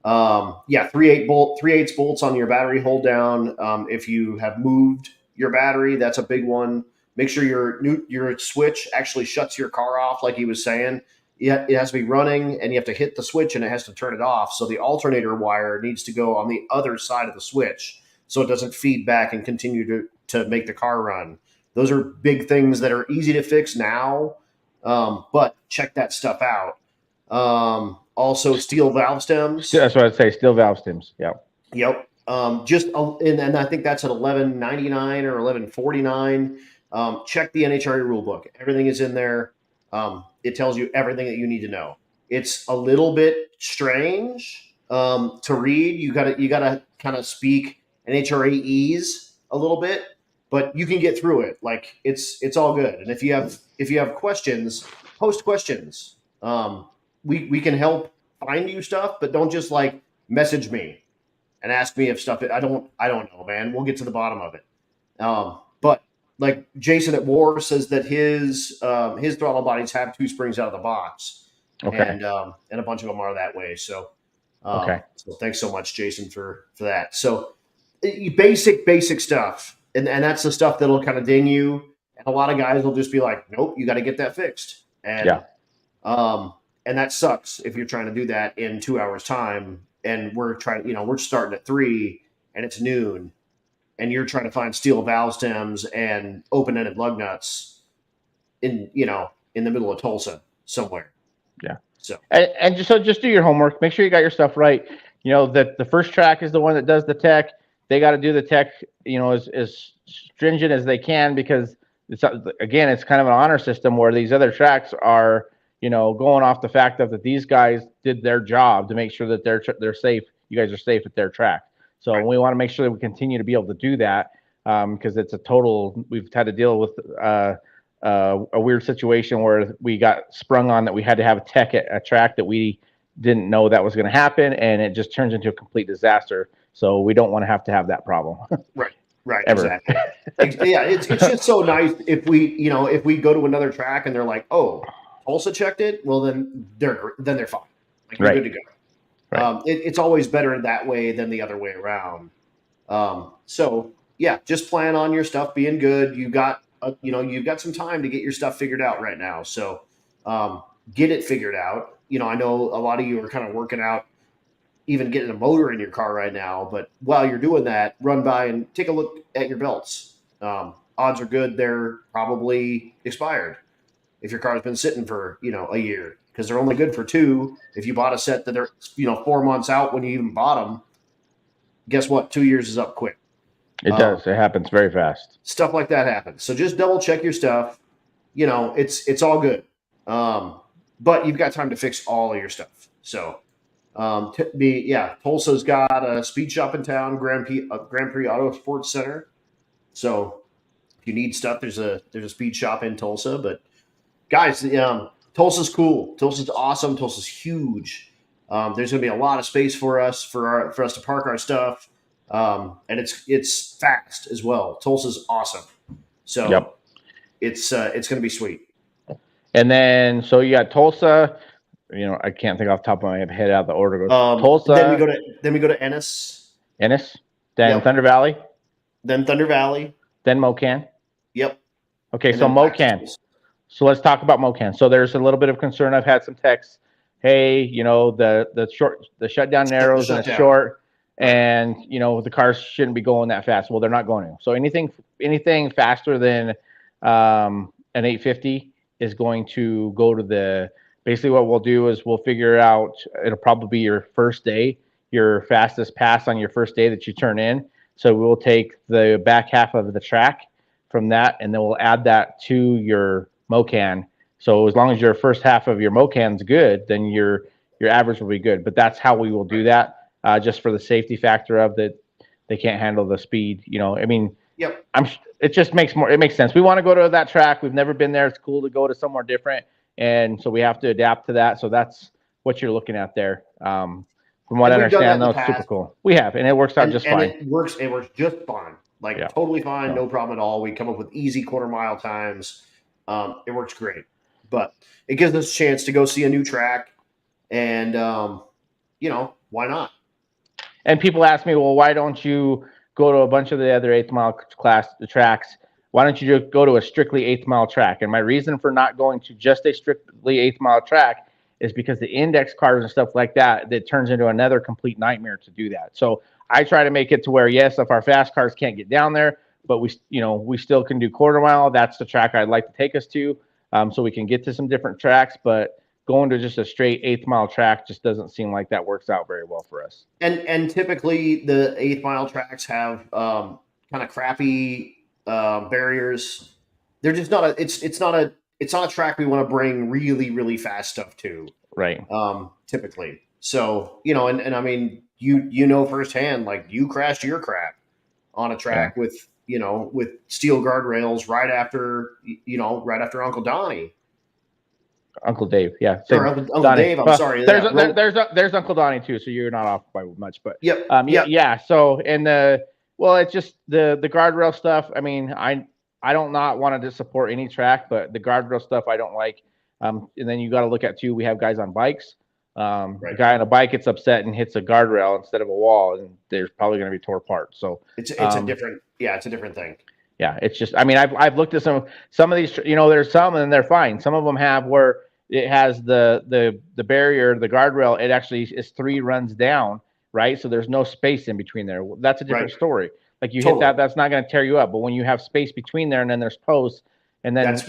3/8 bolts on your battery hold down. If you have moved your battery, that's a big one. Make sure your switch actually shuts your car off, like he was saying. It has to be running, and you have to hit the switch, and it has to turn it off. So the alternator wire needs to go on the other side of the switch, so it doesn't feed back and continue to make the car run. Those are big things that are easy to fix now, but check that stuff out. Also, steel valve stems. That's what I'd say. Steel valve stems. Yeah. Yep. And I think that's at $11.99 or $11.49. Check the NHRA rule book. Everything is in there. It tells you everything that you need to know. It's a little bit strange to read. You gotta kind of speak NHRAEs a little bit, but you can get through it. Like it's all good. And if you have questions, post questions. We can help find you stuff, but don't just like message me and ask me if stuff. I don't know, man. We'll get to the bottom of it. But like Jason at War says that his throttle bodies have 2 springs out of the box, and a bunch of them are that way. So, so thanks so much, Jason, for that. So, basic stuff, and that's the stuff that'll kind of ding you. And a lot of guys will just be like, "Nope, you got to get that fixed." And and that sucks if you're trying to do that in 2 hours time, and we're starting at 3 and it's noon. And you're trying to find steel valve stems and open-ended lug nuts in the middle of Tulsa somewhere. Yeah. So just do your homework. Make sure you got your stuff right. That the first track is the one that does the tech. They got to do the tech, as stringent as they can because it's kind of an honor system where these other tracks are, going off the fact that these guys did their job to make sure that they're safe. You guys are safe at their track. So we want to make sure that we continue to be able to do that because it's we've had to deal with a weird situation where we got sprung on that we had to have a tech at a track that we didn't know that was going to happen, and it just turns into a complete disaster. So we don't want to have that problem. Right. Right. Ever. Exactly. Yeah. It's just so nice if we go to another track and they're like, oh, Tulsa checked it. Well, then they're fine. Like you're Right. good to go. Right. It's always better that way than the other way around. So yeah, just plan on your stuff being good. You've got some time to get your stuff figured out right now. So get it figured out. I know a lot of you are kind of working out even getting a motor in your car right now. But while you're doing that, run by and take a look at your belts. Odds are good they're probably expired if your car's been sitting for a year, because they're only good for 2. If you bought a set that they're 4 months out when you even bought them, guess what? 2 years is up quick. It does. It happens very fast. Stuff like that happens. So just double check your stuff. It's all good. But you've got time to fix all of your stuff. So Tulsa's got a speed shop in town, Grand Prix Auto Sports Center. So if you need stuff, there's a speed shop in Tulsa. But guys, Tulsa's cool. Tulsa's awesome. Tulsa's huge. There's going to be a lot of space for us to park our stuff, and it's fast as well. Tulsa's awesome. So yep. It's going to be sweet. And then so you got Tulsa. I can't think off the top of my head out the order. Tulsa. Then we go to Ennis. Then yep. Thunder Valley. Then Thunder Valley. Then MoKan. Yep. Okay, so MoKan. So let's talk about MoKan. So there's a little bit of concern. I've had some texts. Hey, the shutdown narrows and it's short, and the cars shouldn't be going that fast. Well, they're not going to. So anything faster than an 850 is going to go to basically what we'll do is we'll figure out, it'll probably be your first day, your fastest pass on your first day that you turn in. So we'll take the back half of the track from that, and then we'll add that to your MoKan. So as long as your first half of your MoKan's good, then your average will be good. But that's how we will do that, just for the safety factor of that they can't handle the speed. Yep. It just makes sense. We want to go to that track. We've never been there. It's cool to go to somewhere different. And so we have to adapt to that. So that's what you're looking at there. From what I understand, though, it's super cool. We have, and it works out just fine. It works just fine. Totally fine, no problem at all. We come up with easy quarter-mile times. It works great. But it gives us a chance to go see a new track, and why not? And people ask me, well, why don't you go to a bunch of the other 8th mile class tracks? Why don't you just go to a strictly 8th mile track? And my reason for not going to just a strictly 8th mile track is because the index cars and stuff like that turns into another complete nightmare to do that. So I try to make it to where, yes, if our fast cars can't get down there, but we still can do quarter mile. That's the track I'd like to take us to, so we can get to some different tracks. But going to just a straight 8th mile track just doesn't seem like that works out very well for us. And typically the 8th mile tracks have kind of crappy barriers. They're just not it's not a track we want to bring really, really fast stuff to. Right. Typically. So, and I mean, you firsthand, like you crashed your crap on a track with steel guardrails right after Uncle Donnie. Uncle Dave, yeah. Or Uncle Dave, I'm sorry. There's Uncle Donnie too, so you're not off by much, but yep. Yeah. So it's just the guardrail stuff. I mean, I don't not want to support any track, but the guardrail stuff I don't like. And then you got to look at too. We have guys on bikes. Right. The guy on a bike gets upset and hits a guardrail instead of a wall, and there's probably going to be tore apart. So it's a different thing. Yeah, it's just, I mean, I've looked at some of these, there's some and they're fine. Some of them have where it has the barrier, the guardrail, it actually is 3 runs down, right? So there's no space in between there. That's a different story. Like you hit that's not going to tear you up. But when you have space between there and then there's posts, and then, that's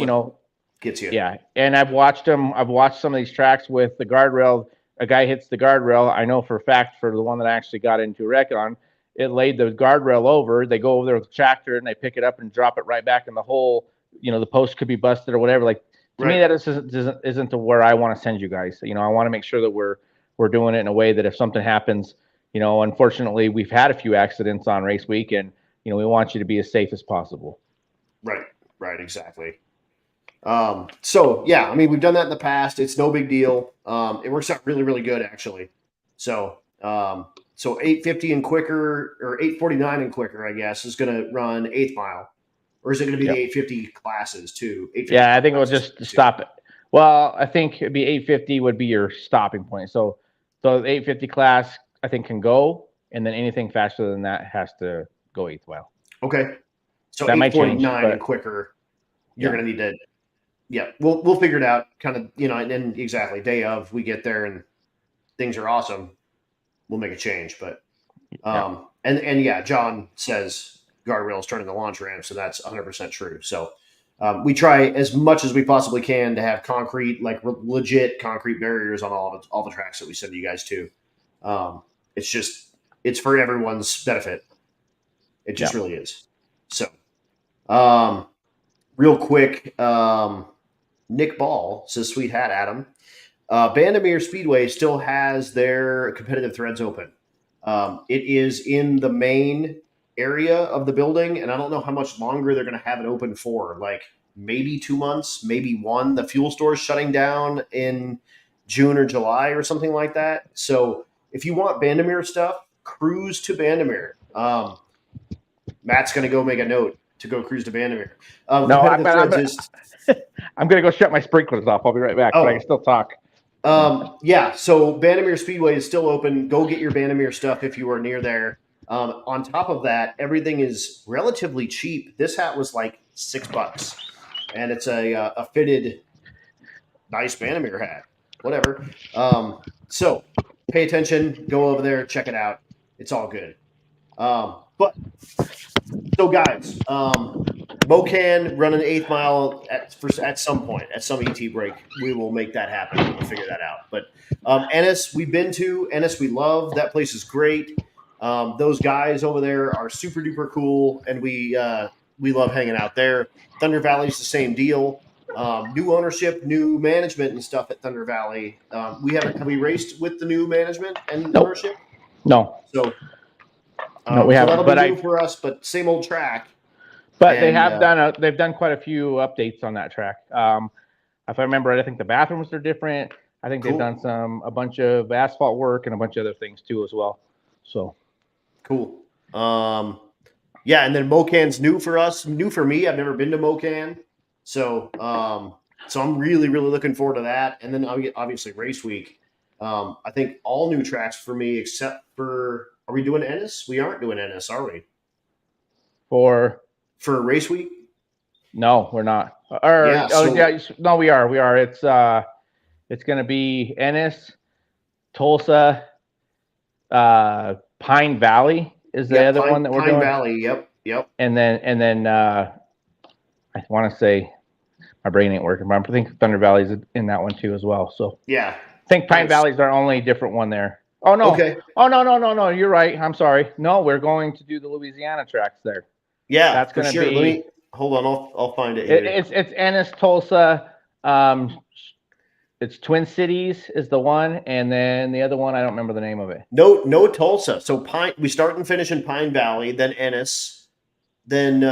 gets you. Yeah. And I've watched some of these tracks with the guardrail. A guy hits the guardrail. I know for a fact, for the one that I actually got into a wreck on, it laid the guardrail over. They go over there with a tractor and they pick it up and drop it right back in the hole. The post could be busted or whatever. Like to me, that isn't to where I want to send you guys. I want to make sure that we're doing it in a way that if something happens, unfortunately, we've had a few accidents on race week, and we want you to be as safe as possible. Right, exactly. So yeah, I mean, we've done that in the past. It's no big deal. It works out really, really good actually. So So 850 and quicker, or 849 and quicker, I guess, is going to run 8th mile. Or is it going to be the 850 classes too? Yeah, I think we'll just stop it. Well, I think it'd be 850 would be your stopping point. So the 850 class, I think, can go, and then anything faster than that has to go 8th mile. Okay. So that 849 and quicker, you're going to need to. Yeah, we'll figure it out. Kind of, and then exactly day of we get there and things are awesome. We'll make a change, but and yeah, John says guardrails turning the launch ramp, so that's 100% true. So we try as much as we possibly can to have concrete, like legit concrete barriers on all the tracks that we send you guys to. It's for everyone's benefit. It just really is. So, real quick, Nick Ball says, "Sweet hat, Adam. Bandimere Speedway still has their competitive threads open. It is in the main area of the building, and I don't know how much longer they're going to have it open for. Like maybe 2 months, maybe one. The fuel store is shutting down in June or July or something like that. So if you want Bandimere stuff, cruise to Bandimere. Matt's going to go make a note to go cruise to Bandimere. I'm going to go shut my sprinklers off. I'll be right back, but I can still talk. Yeah, so Bandimere Speedway is still open. Go get your Bandimere stuff if you are near there. On top of that, everything is relatively cheap. This hat was like $6, and it's a fitted, nice Bandimere hat. Whatever. So pay attention. Go over there. Check it out. It's all good. But so guys, Mocan running 8th mile at some point, at some ET break. We will make that happen. We'll figure that out. But Ennis, we've been to. Ennis, we love. That place is great. Those guys over there are super duper cool, and we love hanging out there. Thunder Valley's the same deal. New ownership, new management and stuff at Thunder Valley. Have we raced with the new management and ownership? No. So no, we haven't. That'll be new for us, but same old track. But they have they've done quite a few updates on that track. If I remember right, I think the bathrooms are different. I think they've done a bunch of asphalt work and a bunch of other things too as well. So cool. Yeah, and then Mocan's new for us, new for me. I've never been to Mocan, so I'm really looking forward to that. And then obviously race week. I think all new tracks for me, except for, are we doing Ennis? We aren't doing Ennis, are we? For race week? No, we're not. No, we are. We are. It's going to be Ennis, Tulsa, Pine Valley is the other one that we're doing. Pine Valley, yep. And then I want to say my brain ain't working, but I think Thunder Valley's in that one too as well. So yeah, I think Pine Valley's our only different one there. Oh no. Okay. Oh no. You're right. I'm sorry. No, we're going to do the Louisiana tracks there. Yeah, that's going to be. Hold on, I'll find it. Here. It's Ennis, Tulsa. It's Twin Cities is the one, and then the other one I don't remember the name of it. No Tulsa. So we start and finish in Pine Valley, then Ennis, then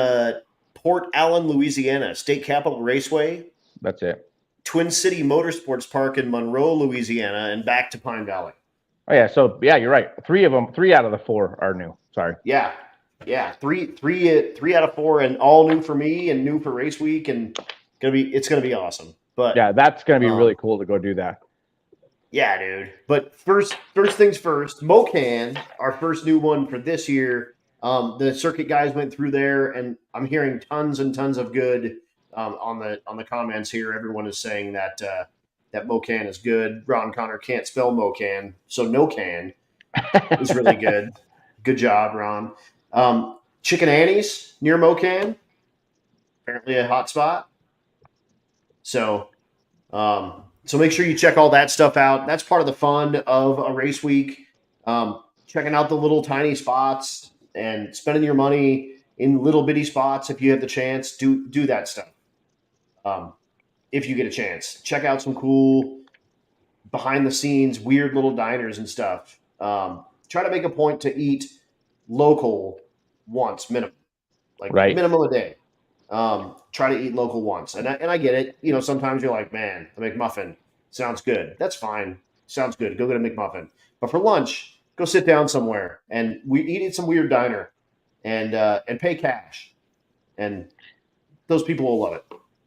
Port Allen, Louisiana, State Capitol Raceway. That's it. Twin City Motorsports Park in Monroe, Louisiana, and back to Pine Valley. Oh yeah, so yeah, you're right. 3 out of the 4 are new. Sorry. Yeah, 3 out of 4, and all new for me and new for race week, and it's gonna be awesome. But yeah, that's gonna be really cool to go do that. Yeah, dude. But first things first, Mocan, our first new one for this year. The circuit guys went through there, and I'm hearing tons and tons of good on the comments here. Everyone is saying that Mocan is good. Ron Connor can't spell Mocan, so No-Can is really good. Good job, Ron. Chicken Annie's near Mocan, apparently a hot spot. So make sure you check all that stuff out. That's part of the fun of a race week. Checking out the little tiny spots and spending your money in little bitty spots. If you have the chance, do that stuff. If you get a chance, check out some cool behind the scenes, weird little diners and stuff. Try to make a point to eat local once minimum, minimum a day. Try to eat local once. And I get it. You know, sometimes you're like, man, a McMuffin sounds good. That's fine. Sounds good. Go get a McMuffin. But for lunch, go sit down somewhere and we eat at some weird diner and pay cash, and those people will love it.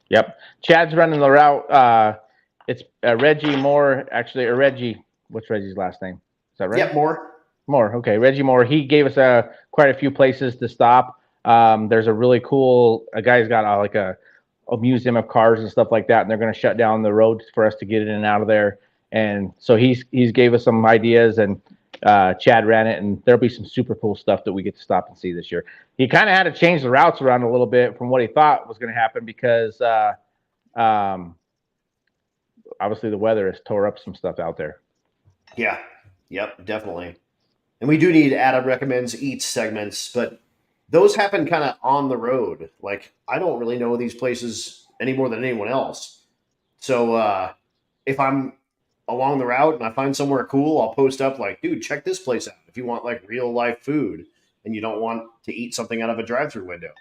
Yep. Chad's running the route. It's Reggie Moore, actually, or Reggie. What's Reggie's last name? Is that right? Yep, Moore. Moore. Okay, Reggie Moore. He gave us quite a few places to stop. There's a really cool. A guy's got like a museum of cars and stuff like that, and they're going to shut down the road for us to get in and out of there. And so he's gave us some ideas, and Chad ran it, and there'll be some super cool stuff that we get to stop and see this year. He kind of had to change the routes around a little bit from what he thought was going to happen because obviously the weather has tore up some stuff out there. Yeah. Yep, definitely. And we do need Adam Recommends Eats segments, but those happen kind of on the road. Like, I don't really know these places any more than anyone else. So if I'm along the route and I find somewhere cool, I'll post up like, dude, check this place out if you want like real life food and you don't want to eat something out of a drive-through window.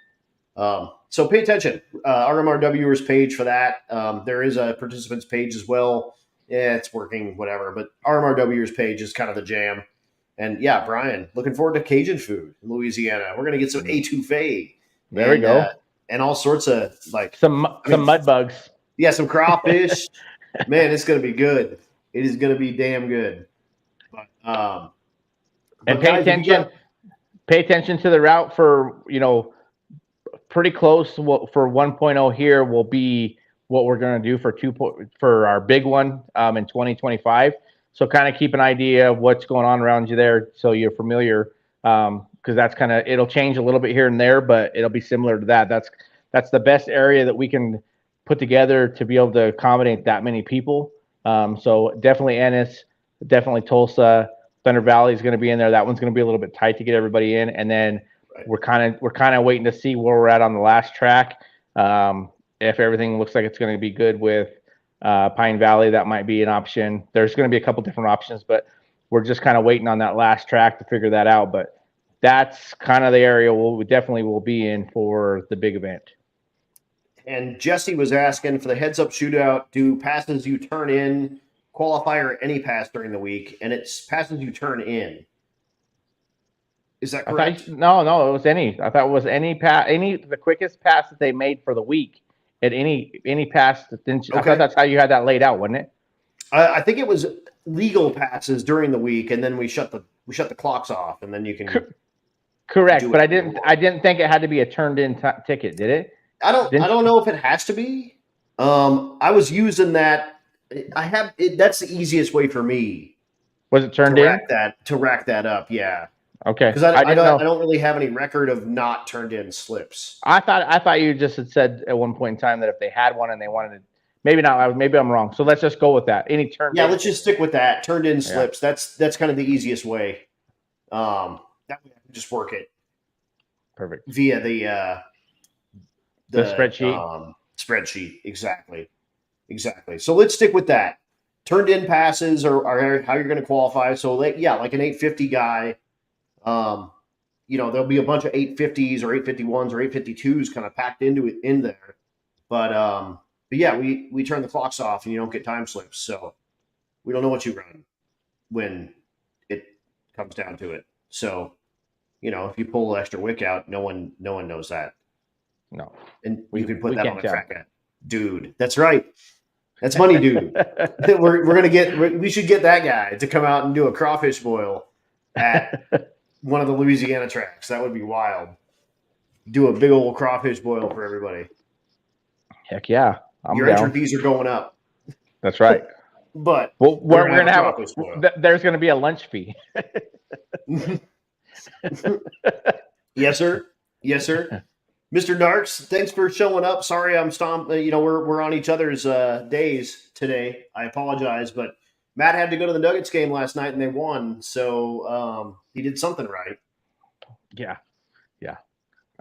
So pay attention. RMRWers page for that. There is a participants page as well. Yeah, it's working, whatever. But RMRWers page is kind of the jam. And yeah, Brian, looking forward to Cajun food in Louisiana. We're gonna get some etouffee. There we go. And all sorts of like some mud bugs. Yeah, some crawfish. Man, it's gonna be good. It is gonna be damn good. But and pay attention. Pay attention to the route for pretty close. For 1.0 here will be what we're going to do for our big one in 2025. So kind of keep an idea of what's going on around you there, so you're familiar. Because that's it'll change a little bit here and there, but it'll be similar to that. That's the best area that we can put together to be able to accommodate that many people. So definitely Ennis, definitely Tulsa, Thunder Valley is going to be in there. That one's going to be a little bit tight to get everybody in, and then we're kind of waiting to see where we're at on the last track. If everything looks like it's going to be good with Pine Valley, that might be an option. There's going to be a couple different options, but we're just kind of waiting on that last track to figure that out. But that's kind of the area we definitely will be in for the big event. And Jesse was asking for the heads-up shootout, do passes you turn in qualify or any pass during the week? And it's passes you turn in. Is that correct? No, it was any. I thought it was the quickest pass that they made for the week at any pass. Okay. I thought that's how you had that laid out, wasn't it? I think it was legal passes during the week, and then we shut the clocks off, and then you can. Correct, but I didn't think it had to be a turned in ticket, did it? I don't know if it has to be. I was using that. That's the easiest way for me. Was it turned in? To rack that up, yeah. Okay. Because I don't really have any record of not turned in slips. I thought you just had said at one point in time that if they had one and they wanted to, maybe not. Maybe I'm wrong. So let's just go with that. Any turned. Yeah, let's just stick with that. Turned in slips. That's kind of the easiest way. That way I can just work it. Perfect. Via the spreadsheet. Spreadsheet, exactly. So let's stick with that. Turned in passes are how you're going to qualify. So like an 850 guy. There'll be a bunch of 850s or 851s or 852s kind of packed in there. But yeah, we turn the clocks off and you don't get time slips. So we don't know what you run when it comes down to it. So, if you pull an extra wick out, no one knows that. No. And you can put that on a track ad. Dude, that's right. That's money, dude. We should get that guy to come out and do a crawfish boil at one of the Louisiana tracks. That would be wild. Do a big old crawfish boil for everybody. Heck yeah. Your entry fees are going up. That's right. But we're going to have there's going to be a lunch fee. Yes, sir. Mr. Narks, thanks for showing up. Sorry, I'm we're on each other's days today. I apologize, but Matt had to go to the Nuggets game last night and they won, so he did something right. Yeah.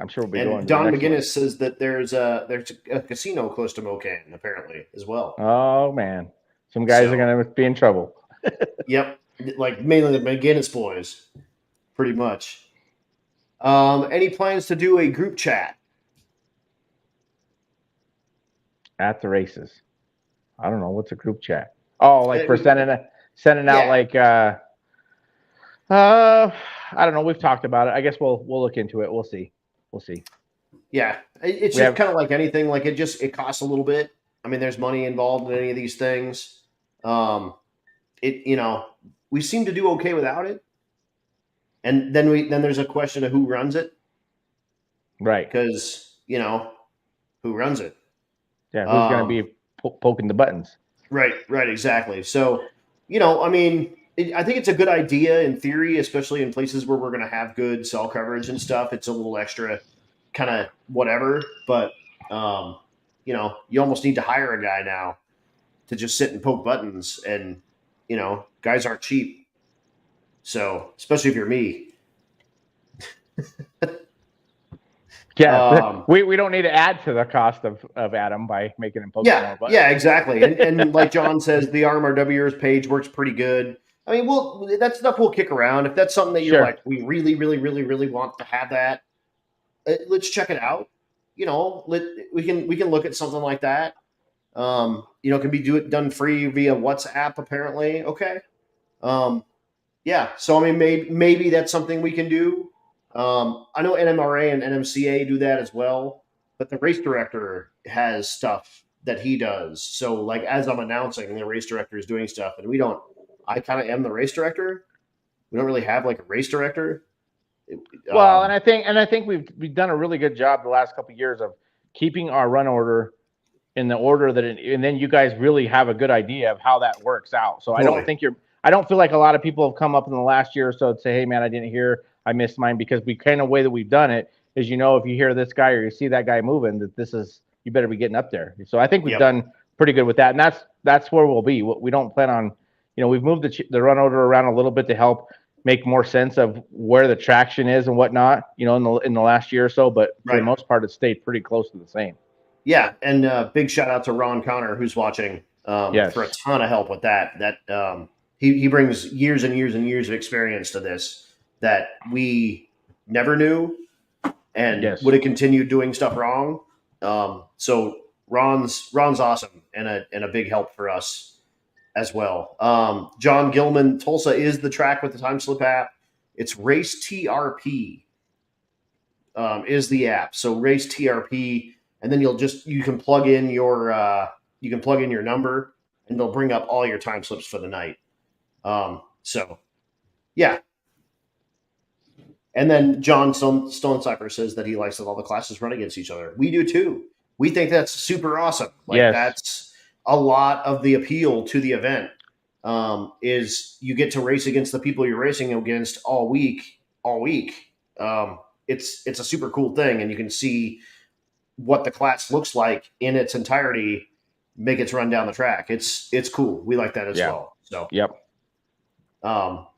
I'm sure we'll be and going. Don McGinnis says that there's a casino close to Mocan apparently as well. Oh man, some guys are going to be in trouble. Yep, like mainly the McGinnis boys, pretty much. Any plans to do a group chat at the races? I don't know. What's a group chat? Oh, like for sending out like I don't know. We've talked about it. I guess we'll look into it. We'll see. Yeah, it's just kind of like anything. Like it costs a little bit. I mean, there's money involved in any of these things. We seem to do okay without it. And then there's a question of who runs it. Right. Because, who runs it? Yeah, who's going to be poking the buttons? Right, exactly. So, I mean, I think it's a good idea in theory, especially in places where we're going to have good cell coverage and stuff. It's a little extra kind of whatever. But, you almost need to hire a guy now to just sit and poke buttons. And, guys aren't cheap. So, especially if you're me. Yeah, we don't need to add to the cost of Adam by making him poke more buttons. Yeah, exactly. And like John says, the RMRWers page works pretty good. I mean, that's stuff we'll kick around. If that's something that you're like, we really, really, really, really want to have that, let's check it out. We can look at something like that. Can be done free via WhatsApp apparently. Okay. Yeah. So I mean, maybe that's something we can do. I know NMRA and NMCA do that as well, but the race director has stuff that he does. So like as I'm announcing, the race director is doing stuff, and I kind of am the race director. We don't really have like a race director. Well, and I think we've done a really good job the last couple of years of keeping our run order in the order and then you guys really have a good idea of how that works out. So I don't feel like a lot of people have come up in the last year or so and say, hey man, I didn't hear, I missed mine, because we kind of way that we've done it is, if you hear this guy or you see that guy moving, that you better be getting up there. So I think we've done pretty good with that. And that's where we'll be. We don't plan on, we've moved the run order around a little bit to help make more sense of where the traction is and whatnot, in the last year or so, but for the most part, it's stayed pretty close to the same. Yeah. And big shout out to Ron Connor, who's watching, for a ton of help with that. He brings years and years and years of experience to this that we never knew and would have continued doing stuff wrong. So Ron's awesome and a big help for us as well. John Gilman, Tulsa is the track with the time slip app. It's Race TRP is the app. So Race TRP, and then you can plug in your number, and they'll bring up all your time slips for the night. So yeah. And then John Stonecipher says that he likes that all the classes run against each other. We do too. We think that's super awesome. That's a lot of the appeal to the event, is you get to race against the people you're racing against all week. It's a super cool thing, and you can see what the class looks like in its entirety, make its run down the track. It's cool. We like that as well. So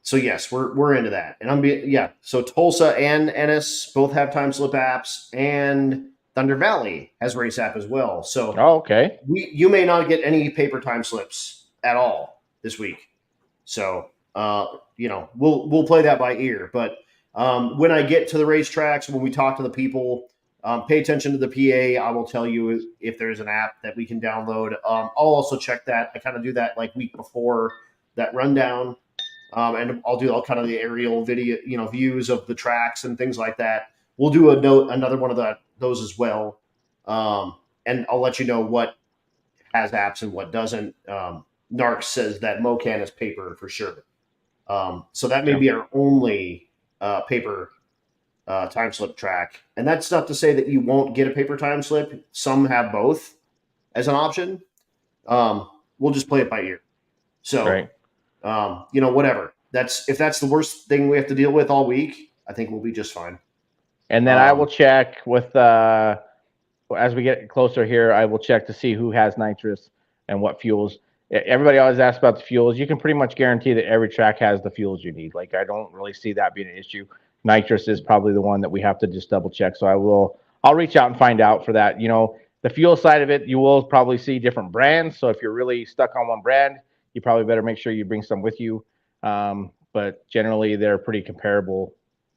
so yes, we're into that. And so Tulsa and Ennis both have time slip apps, and Thunder Valley has race app as well. So okay. You may not get any paper time slips at all this week. So we'll play that by ear. But when I get to the racetracks, when we talk to the people, pay attention to the PA. I will tell you if there's an app that we can download. I'll also check that. I kind of do that like week before that rundown. And I'll do all kind of the aerial video, views of the tracks and things like that. We'll do another one of those as well. And I'll let you know what has apps and what doesn't. Narc says that Mocan is paper for sure. So that may be our only paper time slip track. And that's not to say that you won't get a paper time slip. Some have both as an option. We'll just play it by ear. So, whatever. If that's the worst thing we have to deal with all week, I think we'll be just fine. And then I will check with, as we get closer here, I will check to see who has nitrous and what fuels. Everybody always asks about the fuels. You can pretty much guarantee that every track has the fuels you need. Like, I don't really see that being an issue. Nitrous is probably the one that we have to just double check. So I'll reach out and find out for that. The fuel side of it, you will probably see different brands. So if you're really stuck on one brand, you probably better make sure you bring some with you. But generally they're pretty comparable.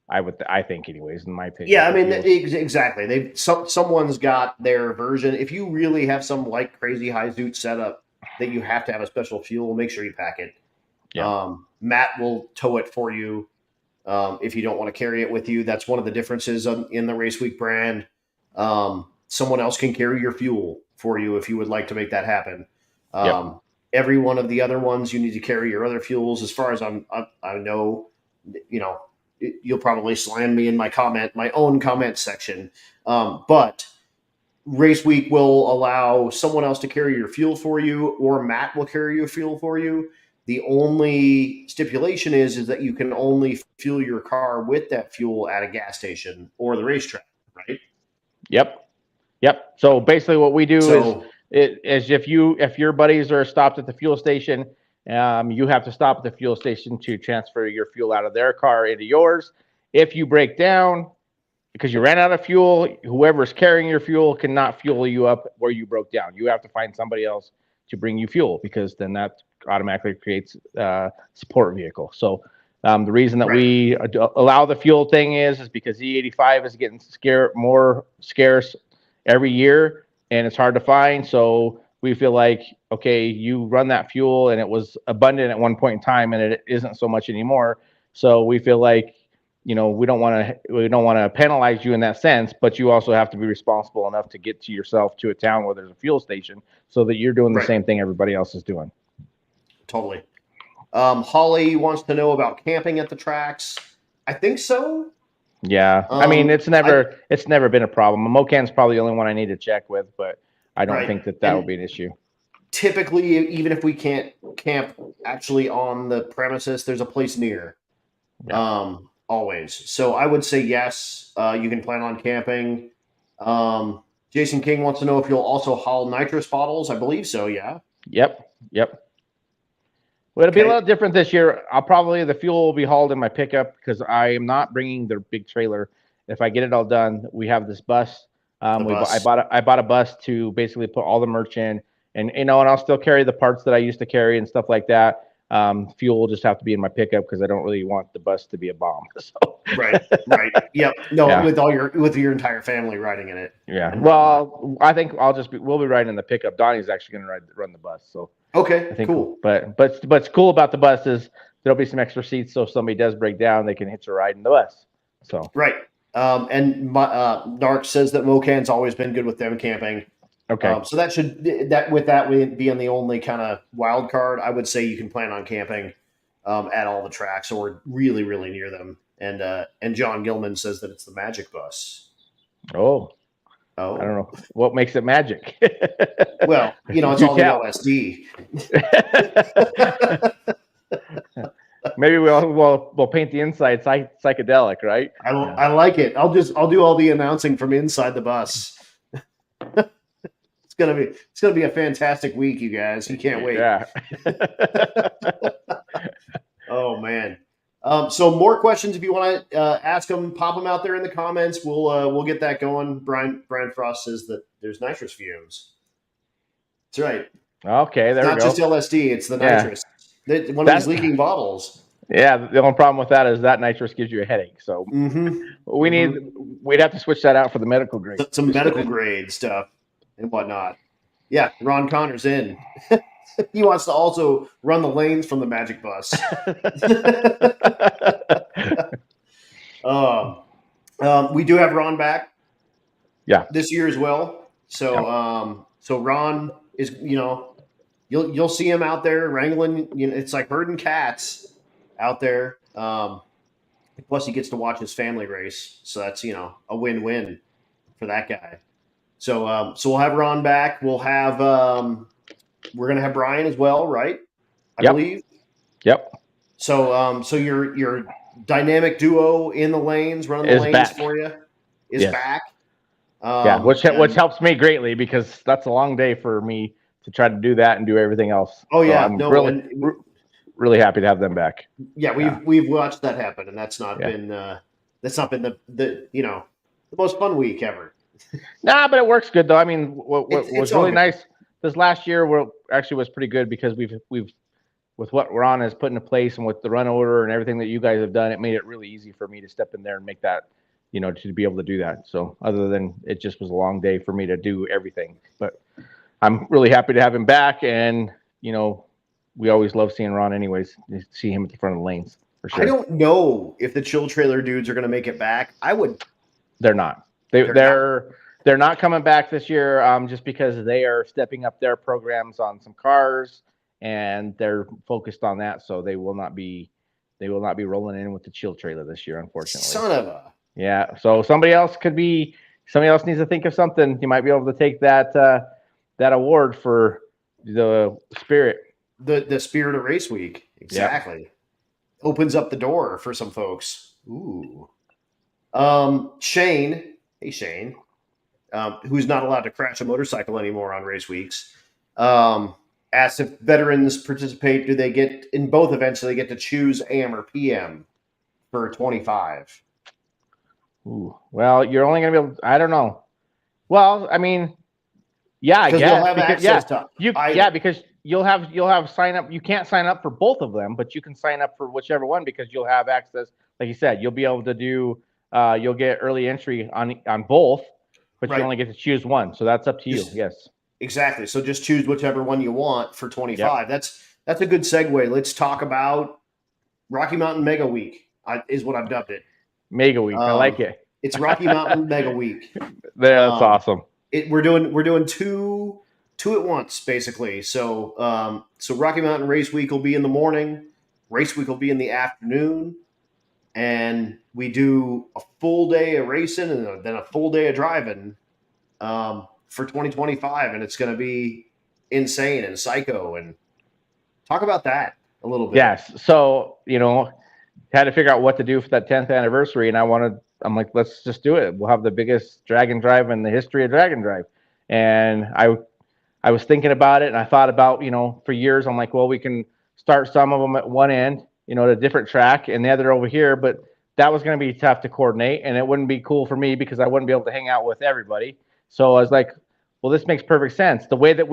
I think anyways, in my opinion. Yeah, I mean, exactly. Someone's got their version. If you really have some like crazy high zoot setup that you have to have a special fuel, make sure you pack it. Yeah. Matt will tow it for you. if you don't want to carry it with you. That's one of the differences in the Race Week brand. Someone else can carry your fuel for you if you would like to make that happen. Every one of the other ones, you need to carry your other fuels. As far as I know, you'll probably slam me in my own comment section. But Race Week will allow someone else to carry your fuel for you, or Matt will carry your fuel for you. The only stipulation is that you can only fuel your car with that fuel at a gas station or the racetrack, right? Yep. So basically, what we do is if your buddies are stopped at the fuel station, you have to stop at the fuel station to transfer your fuel out of their car into yours. If you break down because you ran out of fuel, whoever's carrying your fuel cannot fuel you up where you broke down. You have to find somebody else to bring you fuel, because then that automatically creates a support vehicle. So the reason that we allow the fuel thing is because E85 is getting more scarce every year, and it's hard to find. So we feel like, okay, you run that fuel and it was abundant at one point in time, and it isn't so much anymore. So we feel like, we don't want to penalize you in that sense, but you also have to be responsible enough to get to yourself to a town where there's a fuel station, so that you're doing the same thing everybody else is doing. Totally. Holly wants to know about camping at the tracks. I think so. Yeah. I mean, it's never been a problem. Mocan's probably the only one I need to check with, but I don't think that will be an issue. Typically, even if we can't camp actually on the premises, there's a place near. Yeah. Always. So I would say yes, you can plan on camping. Jason King wants to know if you'll also haul nitrous bottles. I believe so, yeah. Yep. Well, it'll be a little different this year. The fuel will be hauled in my pickup, because I am not bringing the big trailer. If I get it all done, we have this bus. I bought a bus to basically put all the merch in, and I'll still carry the parts that I used to carry and stuff like that. Fuel will just have to be in my pickup, because I don't really want the bus to be a bomb. So. Right. Yep. No, with your entire family riding in it. Yeah. Well, I think we'll be riding in the pickup. Donnie's actually going to run the bus. So. Okay. I think cool. But what's cool about the bus is there'll be some extra seats, so if somebody does break down, they can hitch a ride in the bus. So. Right. And Narc says that Mocan's always been good with them camping. Okay. So that should be on the only kind of wild card. I would say you can plan on camping at all the tracks or really, really near them. And John Gilman says that it's the magic bus. Oh. I don't know what makes it magic. Well, it's all the LSD. Maybe we'll paint the inside psychedelic, right? I like it. I'll do all the announcing from inside the bus. It's gonna be a fantastic week, you guys. You can't wait. Yeah. Oh man. So more questions if you want to ask them, pop them out there in the comments. We'll get that going. Brian Frost says that there's nitrous fumes. That's right. Okay, there we go. Not just LSD, it's the nitrous. One of these leaking bottles. Yeah, the only problem with that is that nitrous gives you a headache. So we'd have to switch that out for the medical grade. Some medical grade stuff and whatnot. Yeah, Ron Connor's in. He wants to also run the lanes from the magic bus. We do have Ron back. Yeah. This year as well. So so Ron is, you'll see him out there wrangling, it's like herding cats out there. Plus he gets to watch his family race. So that's, a win-win for that guy. So we'll have Ron back. We'll have we're going to have Brian as well, right? I believe. Yep. So your dynamic duo in the lanes, running the lanes for you, is back. Which helps me greatly, because that's a long day for me to try to do that and do everything else. Oh yeah, so I'm really happy to have them back. Yeah, we've watched that happen, and that's not been the most fun week ever. Nah, but it works good though. I mean, what was really nice this last year was pretty good, because we've with what Ron has put into place and with the run order and everything that you guys have done, it made it really easy for me to step in there and make that, to be able to do that. So other than it just was a long day for me to do everything, but I'm really happy to have him back. And, we always love seeing Ron anyways, see him at the front of the lanes. for sure. I don't know if the Chill Trailer dudes are going to make it back. They're not. They're not coming back this year, just because they are stepping up their programs on some cars, and they're focused on that. So they will not be rolling in with the Chill Trailer this year, unfortunately. Son of a. Yeah. So somebody else needs to think of something. You might be able to take that award for the spirit. The spirit of race week. Exactly. Yep. Opens up the door for some folks. Ooh. Shane. Hey, Shane. Who's not allowed to crash a motorcycle anymore on race weeks. Asked if veterans participate. Do they get in both events? Do they get to choose AM or PM for 25? Ooh. Well, you're only going to be able. I don't know. Well, I mean, yeah, I guess. Because you'll have sign up. You can't sign up for both of them, but you can sign up for whichever one because you'll have access. Like you said, you'll be able to do. You'll get early entry on both, but you only get to choose one. So that's up to you. Yes. Exactly. So just choose whichever one you want for 25. Yep. That's a good segue. Let's talk about Rocky Mountain Mega Week. Is what I've dubbed it. Mega Week. I like it. It's Rocky Mountain Mega Week. That's awesome. We're doing two at once, basically. So Rocky Mountain Race Week will be in the morning. Race Week will be in the afternoon. And we do a full day of racing and then a full day of driving for 2025. And it's going to be insane and psycho. And talk about that a little bit. Yes. So, had to figure out what to do for that 10th anniversary. And I'm like, let's just do it. We'll have the biggest Dragon Drive in the history of Dragon Drive. And I was thinking about it, and I thought about, for years, I'm like, well, we can start some of them at one end, at a different track, and the other over here. But that was going to be tough to coordinate, and it wouldn't be cool for me because I wouldn't be able to hang out with everybody. So I was like, well, this makes perfect sense. The way that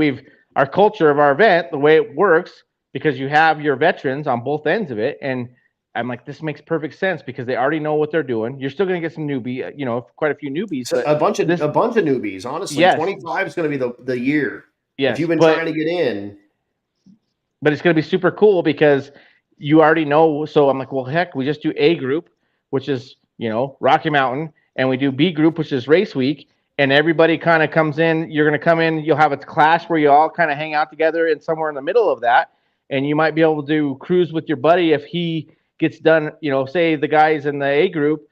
our culture of our event, the way it works, because you have your veterans on both ends of it, and I'm like, this makes perfect sense because they already know what they're doing. You're still going to get some newbie, quite a few newbies. So a bunch of newbies, honestly. Yes. 25 is going to be the year. Yes, if you've been trying to get in. But it's going to be super cool because you already know. So I'm like, well, heck, we just do A group, which is, Rocky Mountain, and we do B group, which is Race Week, and everybody kind of comes in. You're going to come in. You'll have a class where you all kind of hang out together and somewhere in the middle of that, and you might be able to cruise with your buddy if he gets done. Say the guys in the A group,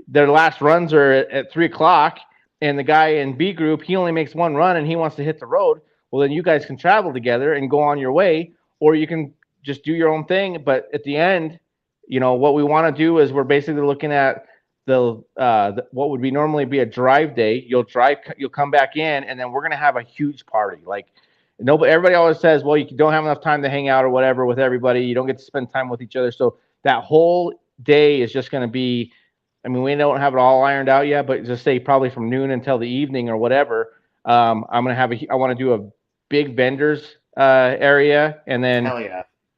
their last runs are at 3:00, and the guy in B group, he only makes one run and he wants to hit the road. Well, then you guys can travel together and go on your way, or you can just do your own thing. But at the end, what we want to do is we're basically looking at the what would be normally be a drive day. You'll come back in, and then we're going to have a huge party. Like everybody always says, well, you don't have enough time to hang out or whatever with everybody. You don't get to spend time with each other. So that whole day is just going to be, we don't have it all ironed out yet, but just say probably from noon until the evening or whatever. I want to do a big vendors area, and then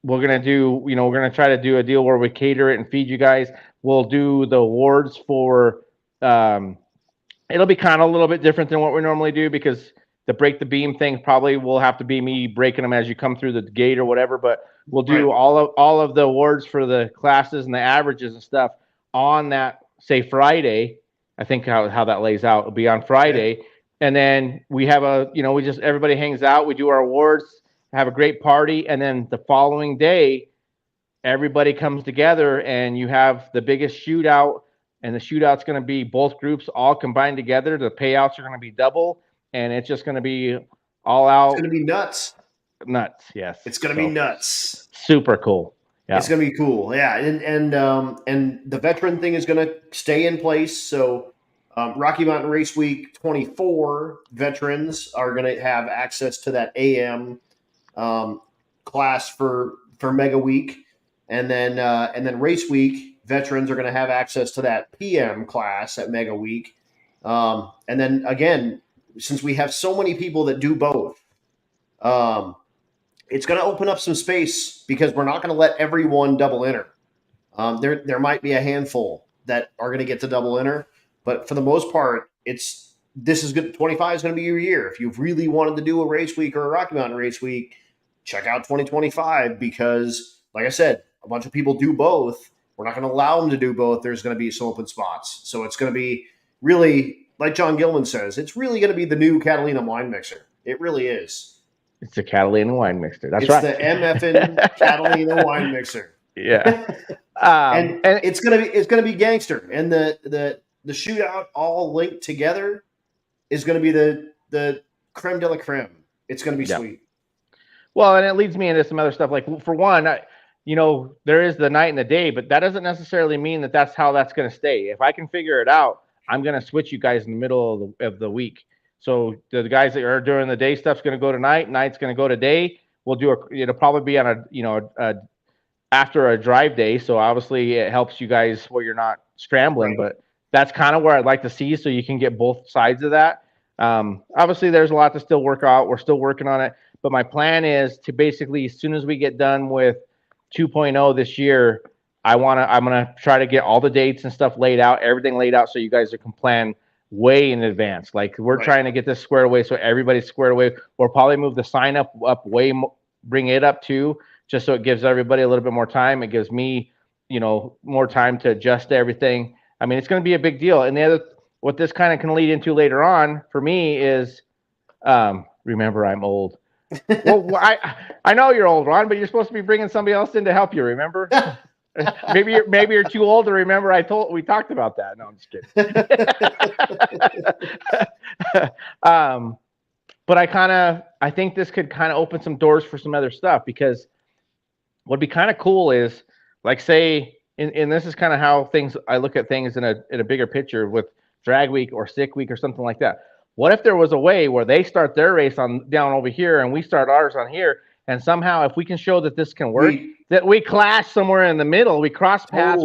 we're going to do, we're going to try to do a deal where we cater it and feed you guys. We'll do the awards for, it'll be kind of a little bit different than what we normally do because the break the beam thing probably will have to be me breaking them as you come through the gate or whatever, but we'll do all of the awards for the classes and the averages and stuff on that, say, Friday. I think how that lays out. It'll be on Friday. Okay. And then we have everybody hangs out. We do our awards, have a great party. And then the following day, everybody comes together and you have the biggest shootout. And the shootout's going to be both groups all combined together. The payouts are going to be double. And it's just going to be all out. It's going to be nuts. Nuts, yes. It's going to be nuts. Super cool. Yeah. It's going to be cool. Yeah. And the veteran thing is going to stay in place. So Rocky Mountain Race Week 24 veterans are going to have access to that AM class for Mega Week. And then Race Week veterans are going to have access to that PM class at Mega Week. And then again, since we have so many people that do both, it's going to open up some space because we're not going to let everyone double enter. There might be a handful that are going to get to double enter, but for the most part, this is good. 25 is going to be your year. If you've really wanted to do a race week or a Rocky Mountain Race Week, check out 2025 because, like I said, a bunch of people do both. We're not going to allow them to do both. There's going to be some open spots. So it's going to be really, like John Gilman says, it's really going to be the new Catalina wine mixer. It really is. It's the Catalina wine mixer. That's right. It's the MFN Catalina wine mixer. Yeah. And it's gonna be gangster. And the shootout all linked together is going to be the creme de la creme. It's going to be sweet. Well, and it leads me into some other stuff. Like, for one, there is the night and the day, but that doesn't necessarily mean that that's how that's going to stay. If I can figure it out, I'm going to switch you guys in the middle of the week. So the guys that are during the day stuff's going to go to night. Night's going to go to day. We'll do it'll probably be on after a drive day. So obviously it helps you guys where you're not scrambling, but that's kind of where I'd like to see, so you can get both sides of that. Obviously there's a lot to still work out. We're still working on it, but my plan is to basically, as soon as we get done with 2.0 this year, I'm going to try to get all the dates and stuff laid out, everything laid out, so you guys can plan way in advance. Like, we're trying to get this squared away, so everybody's squared away. We'll probably move the sign up way, bring it up too, just so it gives everybody a little bit more time. It gives me, more time to adjust to everything. I mean, it's going to be a big deal. And what this kind of can lead into later on for me is, remember, I'm old. Well, I know you're old, Ron, but you're supposed to be bringing somebody else in to help you. Remember? maybe you're too old to remember. We talked about that. No, I'm just kidding. But I think this could kind of open some doors for some other stuff, because what'd be kind of cool is, like, say, and this is kind of how I look at things in a bigger picture with drag week or sick week or something like that. What if there was a way where they start their race down over here and we start ours on here, and somehow, if we can show that this can work, that we clash somewhere in the middle, we cross paths,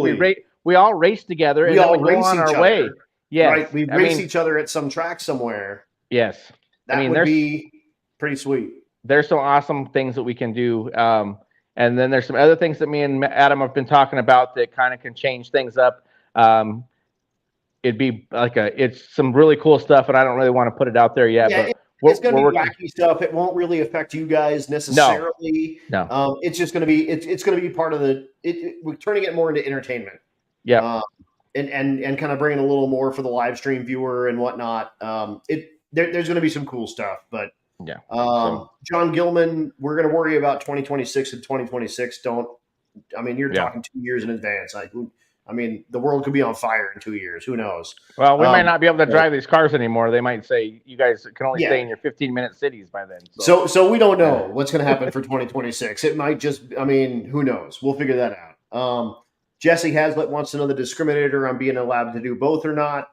we all race together, and then we go on our way. Yes. Right. We race each other at some track somewhere. Yes. That would be pretty sweet. There's some awesome things that we can do. And then there's some other things that me and Adam have been talking about that kind of can change things up. It'd be it's some really cool stuff, and I don't really want to put it out there yet. Yeah, but it's going to be wacky stuff. It won't really affect you guys necessarily. No. It's just going to be it's going to be part of we're turning it more into entertainment. Yeah. And kind of bringing a little more for the live stream viewer and whatnot. There's going to be some cool stuff, but yeah. John Gilman, we're going to worry about 2026 and 2026. You're talking 2 years in advance. The world could be on fire in 2 years. Who knows? Well, we might not be able to drive these cars anymore. They might say you guys can only stay in your 15-minute cities by then. So we don't know what's going to happen for 2026. It might just, who knows? We'll figure that out. Jesse Hazlitt wants to know the discriminator on being allowed to do both or not.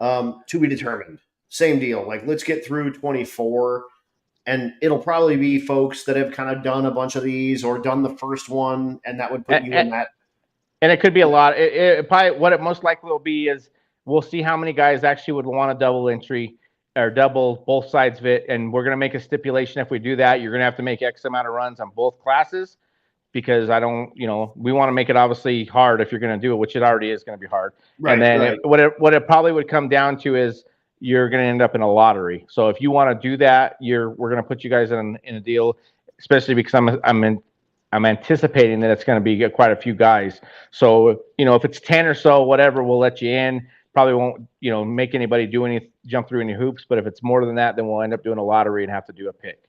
To be determined. Same deal. Like, let's get through 24, and it'll probably be folks that have kind of done a bunch of these or done the first one, and that would put you in that. And it could be a lot. It probably, what it most likely will be is, we'll see how many guys actually would want a double entry or double both sides of it. And we're going to make a stipulation. If we do that, you're going to have to make X amount of runs on both classes, because we want to make it obviously hard if you're going to do it, which it already is going to be hard. Right, and then what it probably would come down to is, you're going to end up in a lottery. So if you want to do that, we're going to put you guys in a deal, especially because I'm anticipating that it's going to be quite a few guys. So, if it's 10 or so, whatever, we'll let you in. Probably won't, make anybody jump through any hoops. But if it's more than that, then we'll end up doing a lottery and have to do a pick.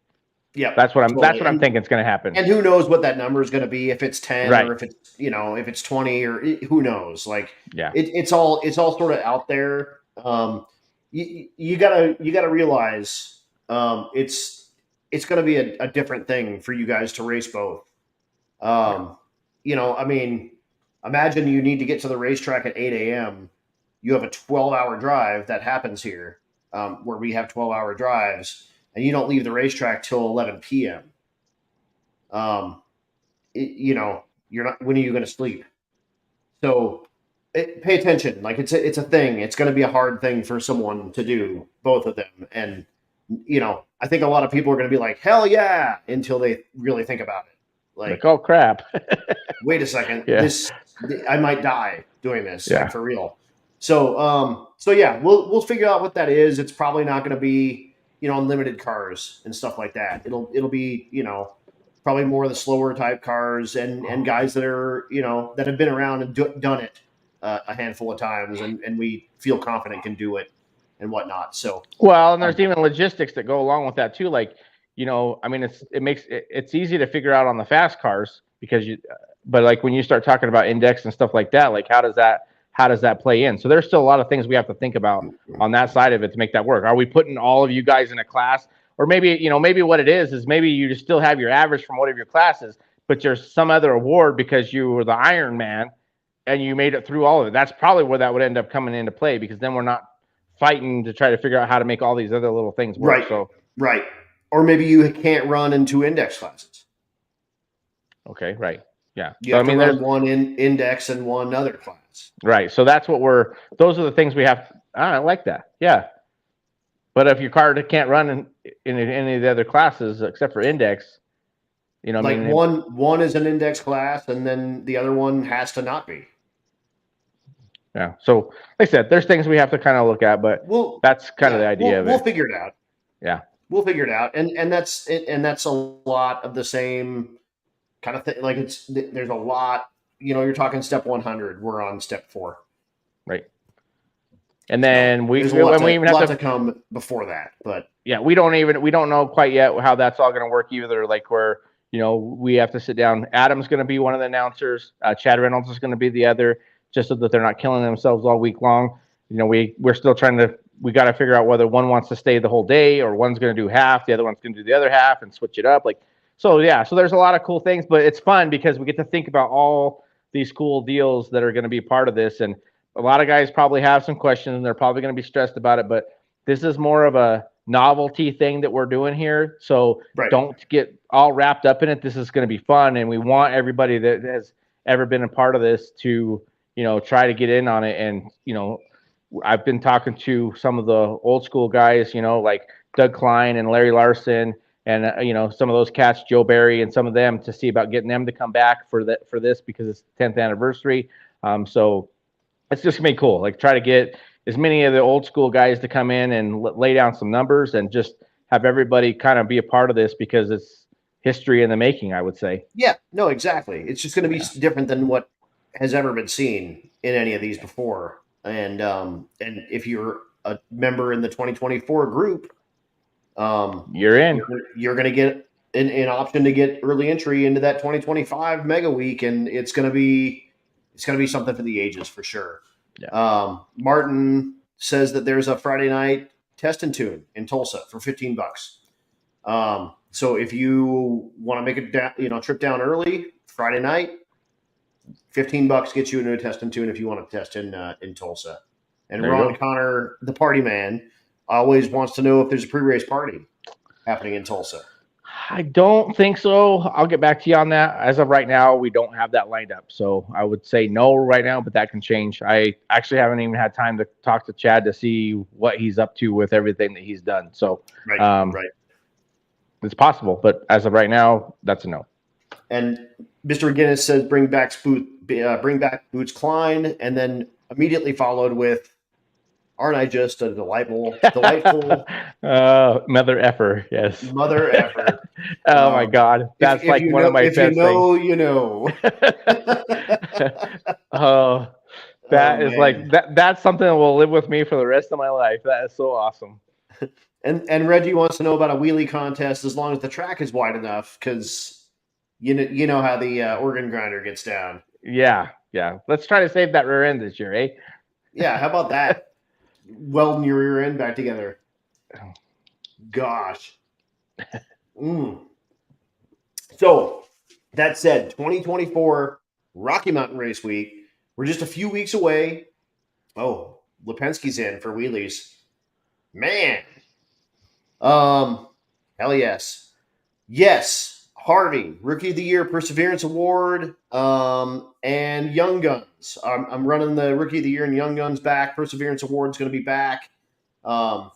Yeah, that's what I'm thinking is going to happen. And who knows what that number is going to be? If it's 10 or if it's if it's 20 or who knows? Like, it's all sort of out there. You gotta realize it's going to be a different thing for you guys to race both. Imagine you need to get to the racetrack at 8 a.m. You have a 12-hour drive that happens here, where we have 12-hour drives, and you don't leave the racetrack till 11 p.m. You're not. When are you going to sleep? So pay attention. Like, it's a thing. It's going to be a hard thing for someone to do, both of them. And I think a lot of people are going to be like, hell yeah, until they really think about it. Like, oh crap. Wait a second. I might die doing this, like, for real. So we'll figure out what that is. It's probably not going to be, unlimited cars and stuff like that. It'll be, probably more of the slower type cars and guys that are, that have been around and done it a handful of times, and we feel confident can do it and whatnot. So, well, and there's even logistics that go along with that too. Like, I mean, it's easy to figure out on the fast cars because but like when you start talking about index and stuff like that, like how does that play in? So there's still a lot of things we have to think about on that side of it to make that work. Are we putting all of you guys in a class? Or maybe, maybe what it is maybe you just still have your average from one of your classes, but there's some other award because you were the Iron Man and you made it through all of it. That's probably where that would end up coming into play, because then we're not fighting to try to figure out how to make all these other little things work. Right. Or maybe you can't run in 2 index classes. Okay, right. Yeah. You have to run one in index and one other class. Right. So that's what those are the things we have. I like that. Yeah. But if your car can't run in any of the other classes except for index, like one is an index class, and then the other one has to not be. Yeah. So, like I said, there's things we have to kind of look at, but that's kind of the idea of it. We'll figure it out. Yeah. We'll figure it out, and that's a lot of the same kind of thing. Like there's a lot. You're talking step 100. We're on step 4. Right. And then we even have to come before that, but yeah, we don't know quite yet how that's all going to work either. Like where, we have to sit down. Adam's going to be one of the announcers. Chad Reynolds is going to be the other, just so that they're not killing themselves all week long. We're still we got to figure out whether one wants to stay the whole day or one's going to do half, the other one's going to do the other half and switch it up. So there's a lot of cool things, but it's fun because we get to think about all these cool deals that are going to be part of this. And a lot of guys probably have some questions and they're probably going to be stressed about it, but this is more of a novelty thing that we're doing here. So Don't get all wrapped up in it. This is going to be fun. And we want everybody that has ever been a part of this to, try to get in on it. And, I've been talking to some of the old school guys, like Doug Klein and Larry Larson and, some of those cats, Joe Barry and some of them, to see about getting them to come back for this because it's 10th anniversary. So it's just gonna be cool. Like try to get as many of the old school guys to come in and lay down some numbers and just have everybody kind of be a part of this because it's history in the making, I would say. Yeah, no, exactly. It's just going to be different than what has ever been seen in any of these before. And if you're a member in the 2024 group, you're in. You're going to get an option to get early entry into that 2025 Mega Week, and it's going to be something for the ages for sure. Yeah. Martin says that there's a Friday night test and tune in Tulsa for $15. So if you want to make a trip down early Friday night, $15 gets you into a test and tune if you want to test in Tulsa. And Ron Connor, the party man, always wants to know if there's a pre-race party happening in Tulsa. I don't think so. I'll get back to you on that. As of right now, we don't have that lined up. So I would say no right now, but that can change. I actually haven't even had time to talk to Chad to see what he's up to with everything that he's done. So it's possible, but as of right now, that's a no. And Mr. McGinnis says bring back Boots Klein, and then immediately followed with, aren't I just a delightful mother effer? Yes, mother effer. Oh my God, that's if like one of my best things. You know. Oh, that is like that. That's something that will live with me for the rest of my life. That is so awesome. And Reggie wants to know about a wheelie contest as long as the track is wide enough, because you know how the organ grinder gets down. Yeah. Let's try to save that rear end this year, eh? Yeah, how about that? Welding your rear end back together. Gosh. So, that said, 2024 Rocky Mountain Race Week. We're just a few weeks away. Oh, Lipinski's in for wheelies. Man. Hell yes. Yes. Harvey, Rookie of the Year Perseverance Award, and Young Guns. I'm running the Rookie of the Year and Young Guns back. Perseverance Award is going to be back. So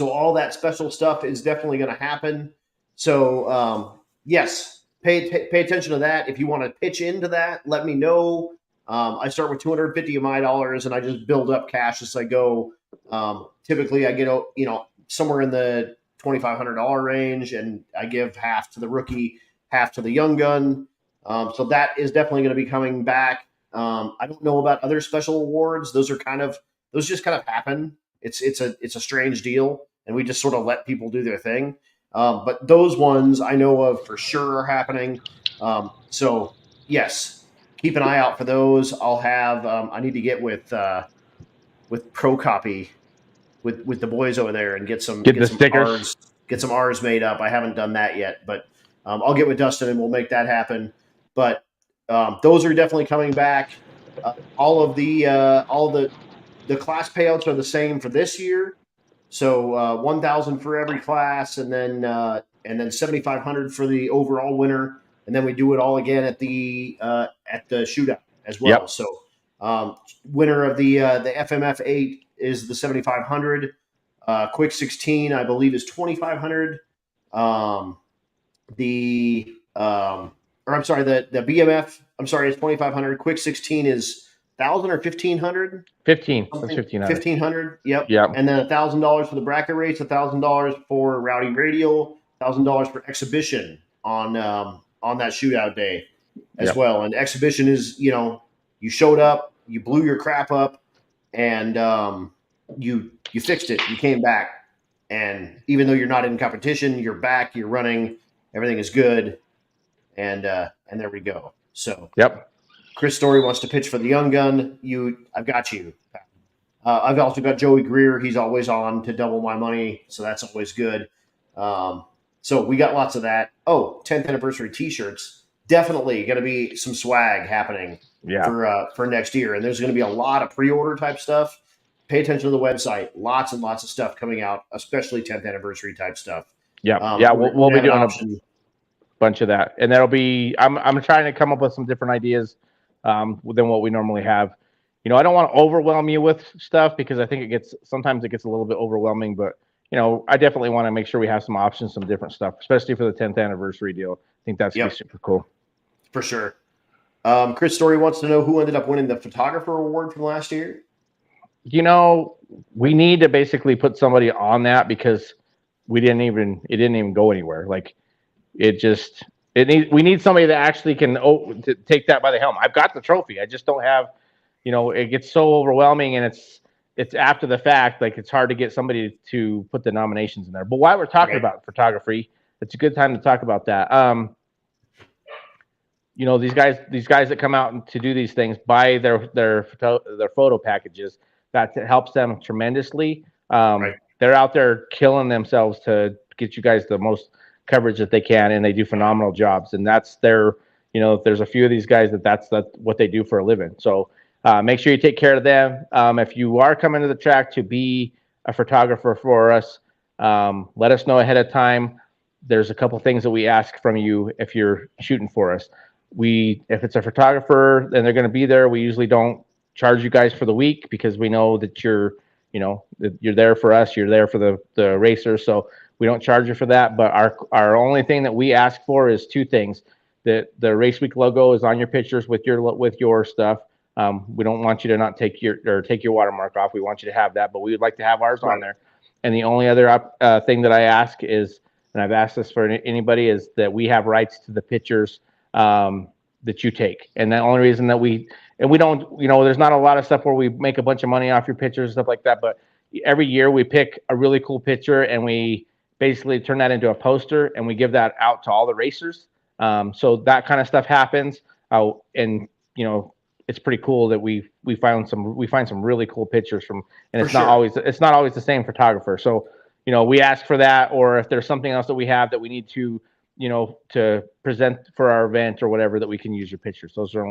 all that special stuff is definitely going to happen. So, yes, pay attention to that. If you want to pitch into that, let me know. I start with $250 of my dollars, and I just build up cash as I go. Typically, I get somewhere in the $2,500 range, and I give half to the rookie half to the Young Gun. So that is definitely going to be coming back. I don't know about other special awards. Those just kind of happen. It's a strange deal, and we just sort of let people do their thing. But those ones I know of for sure are happening. So yes, keep an eye out for those. I'll have. I need to get with ProCopy with the boys over there and get some stickers. Get some R's made up. I haven't done that yet, but I'll get with Dustin and we'll make that happen. But those are definitely coming back. All the class payouts are the same for this year. So 1,000 for every class, and then 7,500 for the overall winner, and then we do it all again at the shootout as well. Yep. So winner of the FMF 8 is the 7,500. Quick 16, I believe, is 2,500. The BMF, I'm sorry, is 2,500. Quick 16 is 1,000 or 1,500? 15. That's 1,500. 1,500. Yep. Yep. And then $1,000 for the bracket race, $1,000 for Rowdy Radial, $1,000 for exhibition on that shootout day as well. And exhibition is, you showed up, you blew your crap up, and you fixed it. You came back, and even though you're not in competition, you're back, you're running, everything is good, and there we go. So yep. Chris Story wants to pitch for the Young Gun. I've got you. I've also got Joey Greer. He's always on to double my money, so that's always good. So we got lots of that. Oh, 10th anniversary T-shirts. Definitely going to be some swag happening for next year, and there's going to be a lot of pre-order type stuff. Pay attention to the website. Lots and lots of stuff coming out, especially 10th anniversary type stuff. Yeah, we'll be doing a bunch of that, and that'll be. I'm trying to come up with some different ideas than what we normally have. I don't want to overwhelm you with stuff because I think sometimes it gets a little bit overwhelming, but I definitely want to make sure we have some options, some different stuff, especially for the 10th anniversary deal. I think that's super cool. For sure. Chris Story wants to know who ended up winning the photographer award from last year. We need to basically put somebody on that because it didn't even go anywhere. Like we need somebody that actually can to take that by the helm. I've got the trophy. I just don't have, it gets so overwhelming and it's after the fact, like it's hard to get somebody to put the nominations in there. But while we're talking about photography, it's a good time to talk about that. These guys that come out to do these things buy their photo packages. That helps them tremendously. They're out there killing themselves to get you guys the most coverage that they can, and they do phenomenal jobs. And that's there's a few of these guys that's what they do for a living. So make sure you take care of them. If you are coming to the track to be a photographer for us, let us know ahead of time. There's a couple things that we ask from you if you're shooting for us. If it's a photographer and they're going to be there, we usually don't charge you guys for the week because we know that you're there for us, you're there for the racers, so we don't charge you for that. But our only thing that we ask for is two things: that the Race Week logo is on your pictures with your stuff. We don't want you to not take your watermark off. We want you to have that, but we would like to have ours on there. And the only other thing that I ask is, and I've asked this for anybody, is that we have rights to the pictures that you take. And the only reason that we don't, there's not a lot of stuff where we make a bunch of money off your pictures and stuff like that. But every year we pick a really cool picture and we basically turn that into a poster and we give that out to all the racers. So that kind of stuff happens. And it's pretty cool that we find some really cool pictures from, and it's not always the same photographer. So, we ask for that, or if there's something else that we have that we need to, to present for our event or whatever, that we can use your pictures. Those are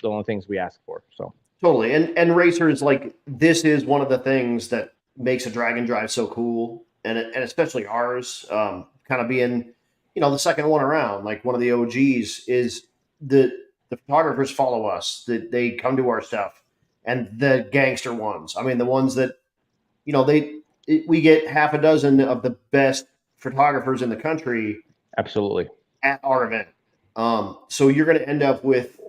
the only things we ask for. So totally. And racers, like, this is one of the things that makes a drag and drive so cool. And especially ours, kind of being, the second one around, like one of the OGs, is the photographers follow us, that they come to our stuff, and the gangster ones. I mean, the ones that, we get half a dozen of the best photographers in the country. Absolutely. At our event. So you're going to end up with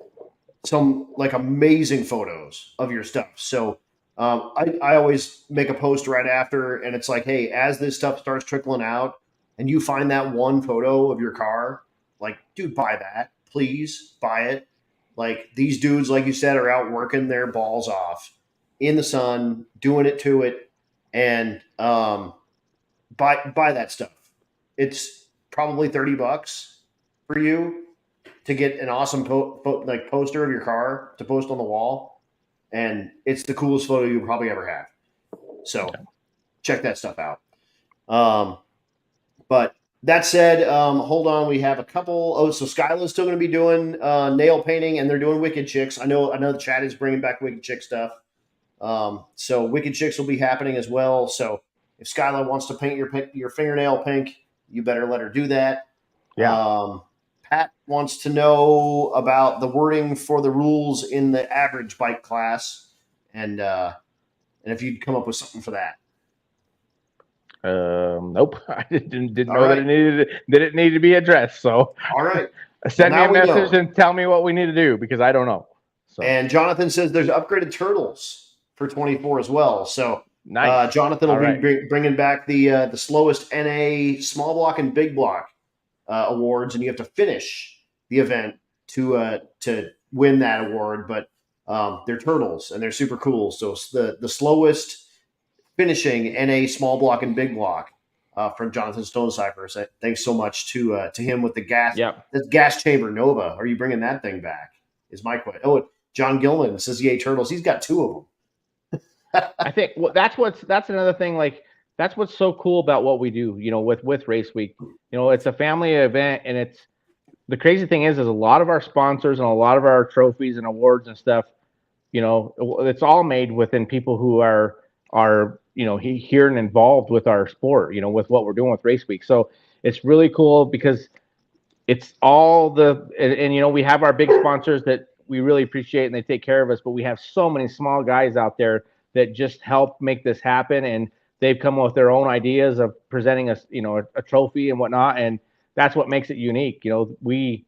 some like amazing photos of your stuff. So I always make a post right after, and it's like, hey, as this stuff starts trickling out and you find that one photo of your car Like, dude, buy that. Please buy it. Like, these dudes, like you said, are out working their balls off in the sun, doing it to it, and buy that stuff. It's probably $30 for you to get an awesome poster of your car to post on the wall, and it's the coolest photo you'll probably ever have. So check that stuff out. But that said, hold on. We have a couple. Oh, so Skyla's still going to be doing nail painting, and they're doing Wicked Chicks. I know the chat is bringing back Wicked Chick stuff. So Wicked Chicks will be happening as well. So if Skyla wants to paint your fingernail pink, you better let her do that. Yeah. Pat wants to know about the wording for the rules in the average bike class, and if you'd come up with something for that. Nope. I didn't know that it needed to be addressed. So all right, send me a message and tell me what we need to do, because I don't know. So. And Jonathan says there's upgraded turtles for 24 as well. So nice. Jonathan will be bringing back the slowest NA small block and big block awards, and you have to finish the event to win that award. But they're turtles and they're super cool. So the slowest finishing NA small block and big block from Jonathan Stonecipher. So thanks so much to him with the gas. Yep. This gas chamber Nova. Are you bringing that thing back? Is my question. Oh, John Gilman says yay turtles. He's got 2 of them. I think that's another thing. Like, that's what's so cool about what we do, with Race Week. It's a family event, and it's the crazy thing is a lot of our sponsors and a lot of our trophies and awards and stuff, it's all made within people who are here and involved with our sport, with what we're doing with Race Week. So it's really cool because it's all and we have our big sponsors that we really appreciate and they take care of us, but we have so many small guys out there that just help make this happen, and they've come up with their own ideas of presenting us, a trophy and whatnot, and that's what makes it unique. We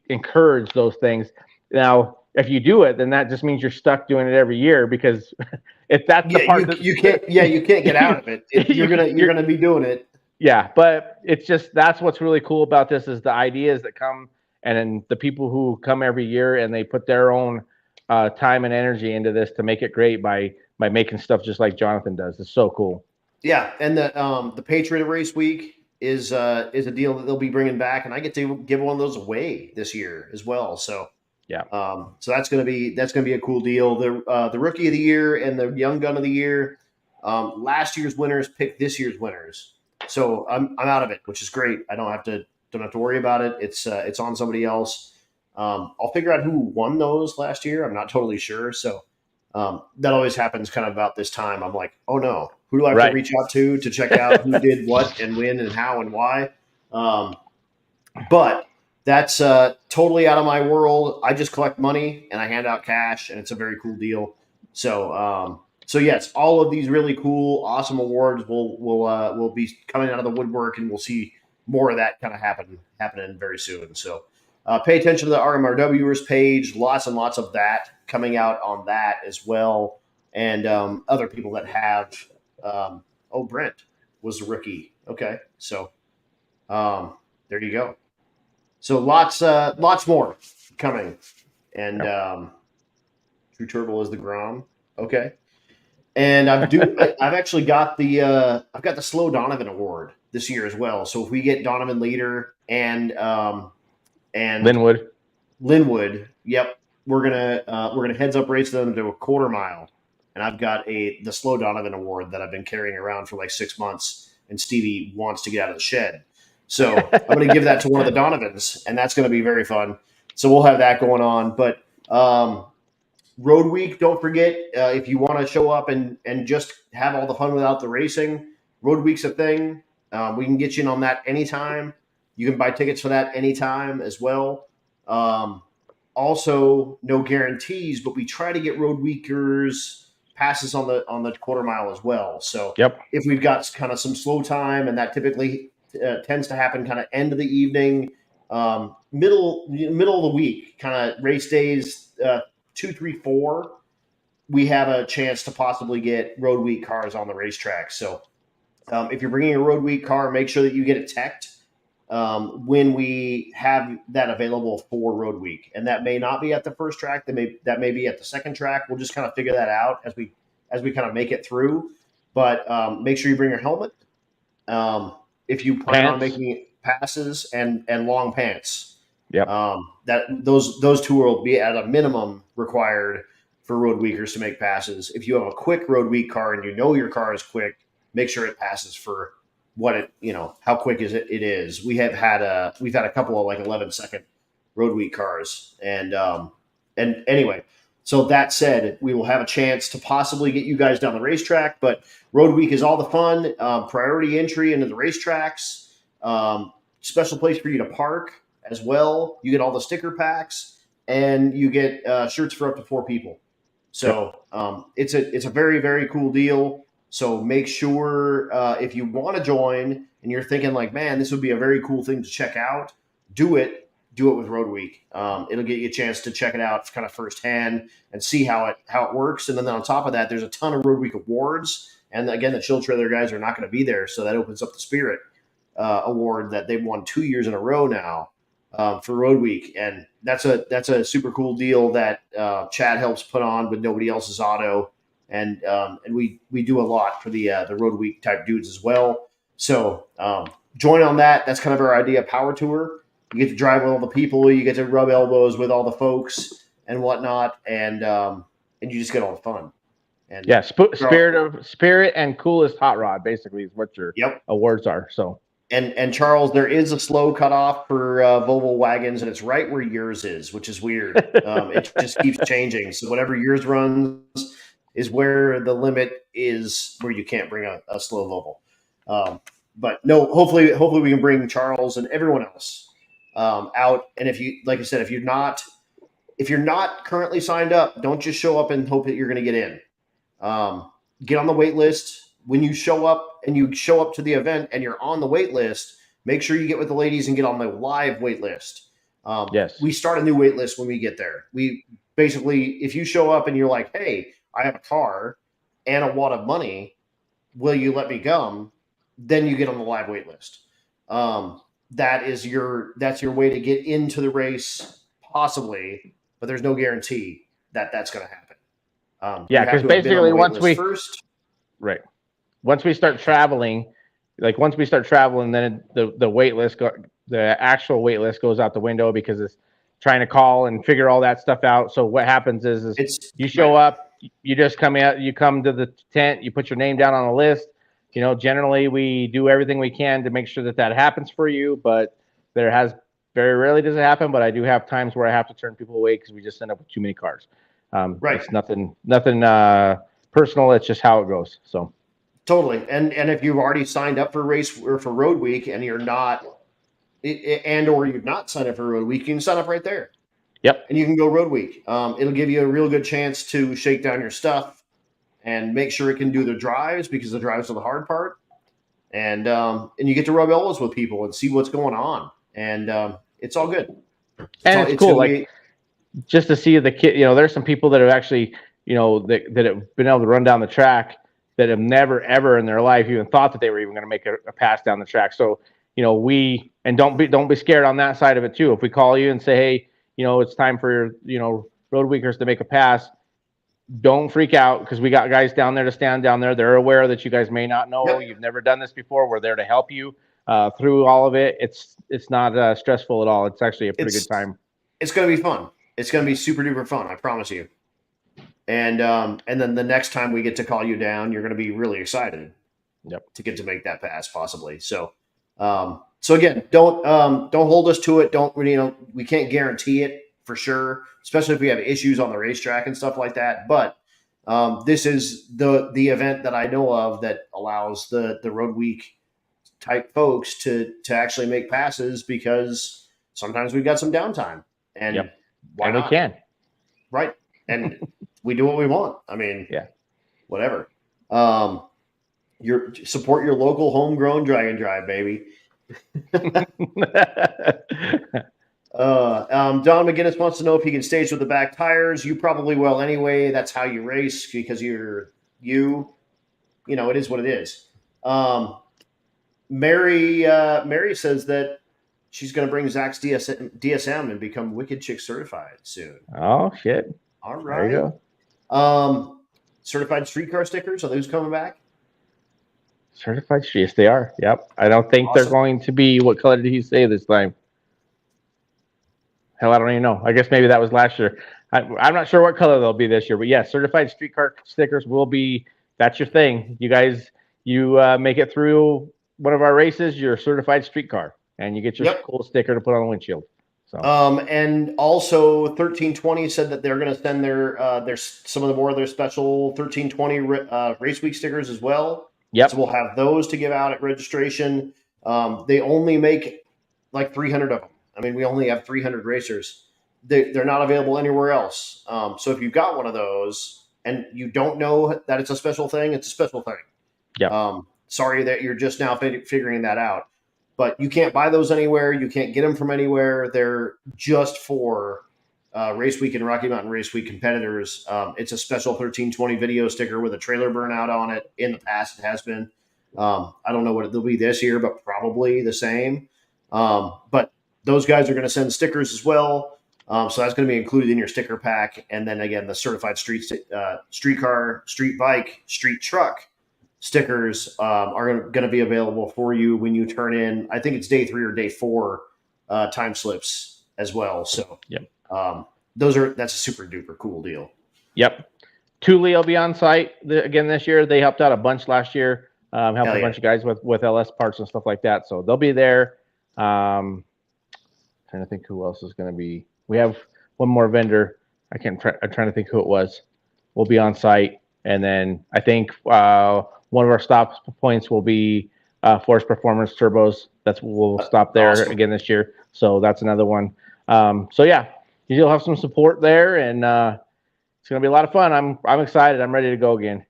encourage those things. Now, if you do it, then that just means you're stuck doing it every year, because if that's the part that you can't get out of it. You're gonna be doing it. Yeah, but it's just that's what's really cool about this is the ideas that come, and then the people who come every year and they put their own time and energy into this to make it great by making stuff just like Jonathan does. It's so cool. Yeah, and the Patriot Race Week is a deal that they'll be bringing back, and I get to give one of those away this year as well. So yeah, so that's gonna be a cool deal. The Rookie of the Year and the Young Gun of the Year, last year's winners pick this year's winners. So I'm out of it, which is great. I don't have to worry about it. It's on somebody else. I'll figure out who won those last year. I'm not totally sure. So that always happens kind of about this time. I'm like, oh no, who do I have to reach out to check out who did what and when and how and why? But that's totally out of my world. I just collect money and I hand out cash, and it's a very cool deal. So yes, all of these really cool, awesome awards will be coming out of the woodwork, and we'll see more of that kind of happening very soon. So pay attention to the RMRWers page. Lots and lots of that coming out on that as well, and other people that have. Brent was the rookie. Okay, so there you go. So lots more coming, and True Turtle is the Grom. Okay. And I've actually got the Slow Donovan Award this year as well. So if we get Donovan Leader and Linwood, yep, we're gonna heads up race them to a quarter mile, and I've got the Slow Donovan Award that I've been carrying around for like 6 months, and Stevie wants to get out of the shed, so I'm gonna give that to one of the Donovans, and that's gonna be very fun. So we'll have that going on, but. Road Week, don't forget, if you want to show up and just have all the fun without the racing, Road Week's a thing. We can get you in on that anytime. You can buy tickets for that anytime as well. Also, no guarantees, but we try to get Road Weekers passes on the quarter mile as well. So if we've got kind of some slow time, and that typically tends to happen kind of end of the evening, middle of the week, kind of race days, 2, 3, 4, we have a chance to possibly get Road Week cars on the racetrack. So if you're bringing a Road Week car, make sure that you get it teched when we have that available for Road Week, and that may not be at the first track. That may be at the second track. We'll just kind of figure that out as we kind of make it through. But make sure you bring your helmet. If you plan on making passes and long pants. Yep. That those two will be at a minimum required for Road Weekers to make passes. If you have a quick Road Week car and you know your car is quick, make sure it passes for what it, how quick is it is. We've had a couple of like 11-second Road Week cars. And anyway, so that said, we will have a chance to possibly get you guys down the racetrack, but Road Week is all the fun, priority entry into the racetracks, special place for you to park as well. You get all the sticker packs, and you get shirts for up to 4 people. So it's a very, very cool deal. So make sure if you want to join and you're thinking like, man, this would be a very cool thing to check out, do it with Road Week. It'll get you a chance to check it out kind of firsthand and see how it works. And then on top of that, there's a ton of Road Week awards. And again, the Chill Trailer guys are not going to be there, so that opens up the Spirit award that they've won 2 years in a row now for Road Week, and that's a super cool deal that Chad helps put on with Nobody Else's Auto, and we do a lot for the Road Week type dudes as well. So join on that. That's kind of our idea. Power tour. You get to drive with all the people. You get to rub elbows with all the folks and whatnot, and you just get all the fun. And yeah, Spirit and Coolest Hot Rod basically is what your awards are. So. And Charles, there is a slow cutoff for Volvo wagons, and it's right where yours is, which is weird. It just keeps changing. So whatever yours runs is where the limit is, where you can't bring a slow Volvo. But no, hopefully we can bring Charles and everyone else out. And if you, like I said, if you're not currently signed up, don't just show up and hope that you're going to get in. Get on the wait list. When you show up to the event and you're on the wait list, make sure you get with the ladies and get on the live wait list. Yes. We start a new wait list when we get there. We basically, if you show up and you're like, hey, I have a car and a wad of money, will you let me come? Then you get on the live wait list. That's your way to get into the race, possibly, but there's no guarantee that that's going to happen. Because basically once we start traveling, then the wait list, the actual wait list goes out the window because it's trying to call and figure all that stuff out. So what happens is you show up, you just come out, you come to the tent, you put your name down on the list. Generally we do everything we can to make sure that happens for you, but very rarely does it happen. But I do have times where I have to turn people away because we just end up with too many cars. It's nothing personal. It's just how it goes. So. Totally. And if you've already signed up for race or for Road Week and you're not, or you've not signed up for Road Week, you can sign up right there. Yep. And you can go Road Week. It'll give you a real good chance to shake down your stuff and make sure it can do the drives, because the drives are the hard part. And you get to rub elbows with people and see what's going on. And it's all good. It's cool. Just to see the kid, there's some people that have actually, that have been able to run down the track that have never, ever in their life even thought that they were even going to make a pass down the track. So, don't be scared on that side of it too. If we call you and say, hey, it's time for Road Weekers to make a pass, don't freak out, because we got guys down there to stand down there. They're aware that you guys may not know. Yep. You've never done this before. We're there to help you through all of it. It's not stressful at all. It's actually a pretty good time. It's going to be fun. It's going to be super duper fun. I promise you. And then the next time we get to call you down, you're going to be really excited. Yep. To get to make that pass possibly. So again, don't hold us to it. We can't guarantee it for sure, especially if we have issues on the racetrack and stuff like that. But this is the event that I know of that allows the Road Week type folks to actually make passes, because sometimes we've got some downtime, and why not? We can. Right. And we do what we want. I mean, whatever. Support your local homegrown drag and drive, baby. Don McGinnis wants to know if he can stage with the back tires. You probably will anyway. That's how you race, because it is what it is. Mary says that she's going to bring Zach's DSM and become Wicked Chick certified soon. Oh shit! All right. There you go. Certified streetcar stickers, are those coming back? Certified street, yes, they are. Yep. I don't think they're going to be. What color did he say this time? Hell, I don't even know. I guess maybe that was last year. I'm not sure what color they'll be this year, but yeah, certified streetcar stickers will be. That's your thing. You guys, you make it through one of our races, you're a certified streetcar, and you get your cool sticker to put on the windshield. So. And also 1320 said that they're going to send their some of the more of their special 1320 race week stickers as well. Yep. So we'll have those to give out at registration. They only make like 300 of them. I mean, we only have 300 racers. They're not available anywhere else. So if you've got one of those and you don't know that it's a special thing, it's a special thing. Yeah. Sorry that you're just now figuring that out. But you can't buy those anywhere. You can't get them from anywhere. They're just for Race Week and Rocky Mountain Race Week competitors. It's a special 1320 video sticker with a trailer burnout on it. In the past, it has been. I don't know what it'll be this year, but probably the same. But those guys are going to send stickers as well. So that's going to be included in your sticker pack. And then, again, the certified streetcar, street bike, street truck stickers are going to be available for you when you turn in, I think it's day 3 or day 4 time slips as well. So that's a super duper cool deal. Yep. Thule will be on site again this year. They helped out a bunch last year, helped a bunch of guys with LS parts and stuff like that. So they'll be there. Trying to think who else is going to be. We have one more vendor. I'm trying to think who it was. We'll be on site. And then I think one of our stop points will be Force Performance Turbos. We'll stop there again this year. So that's another one. So yeah, you'll have some support there, and it's gonna be a lot of fun. I'm excited. I'm ready to go again.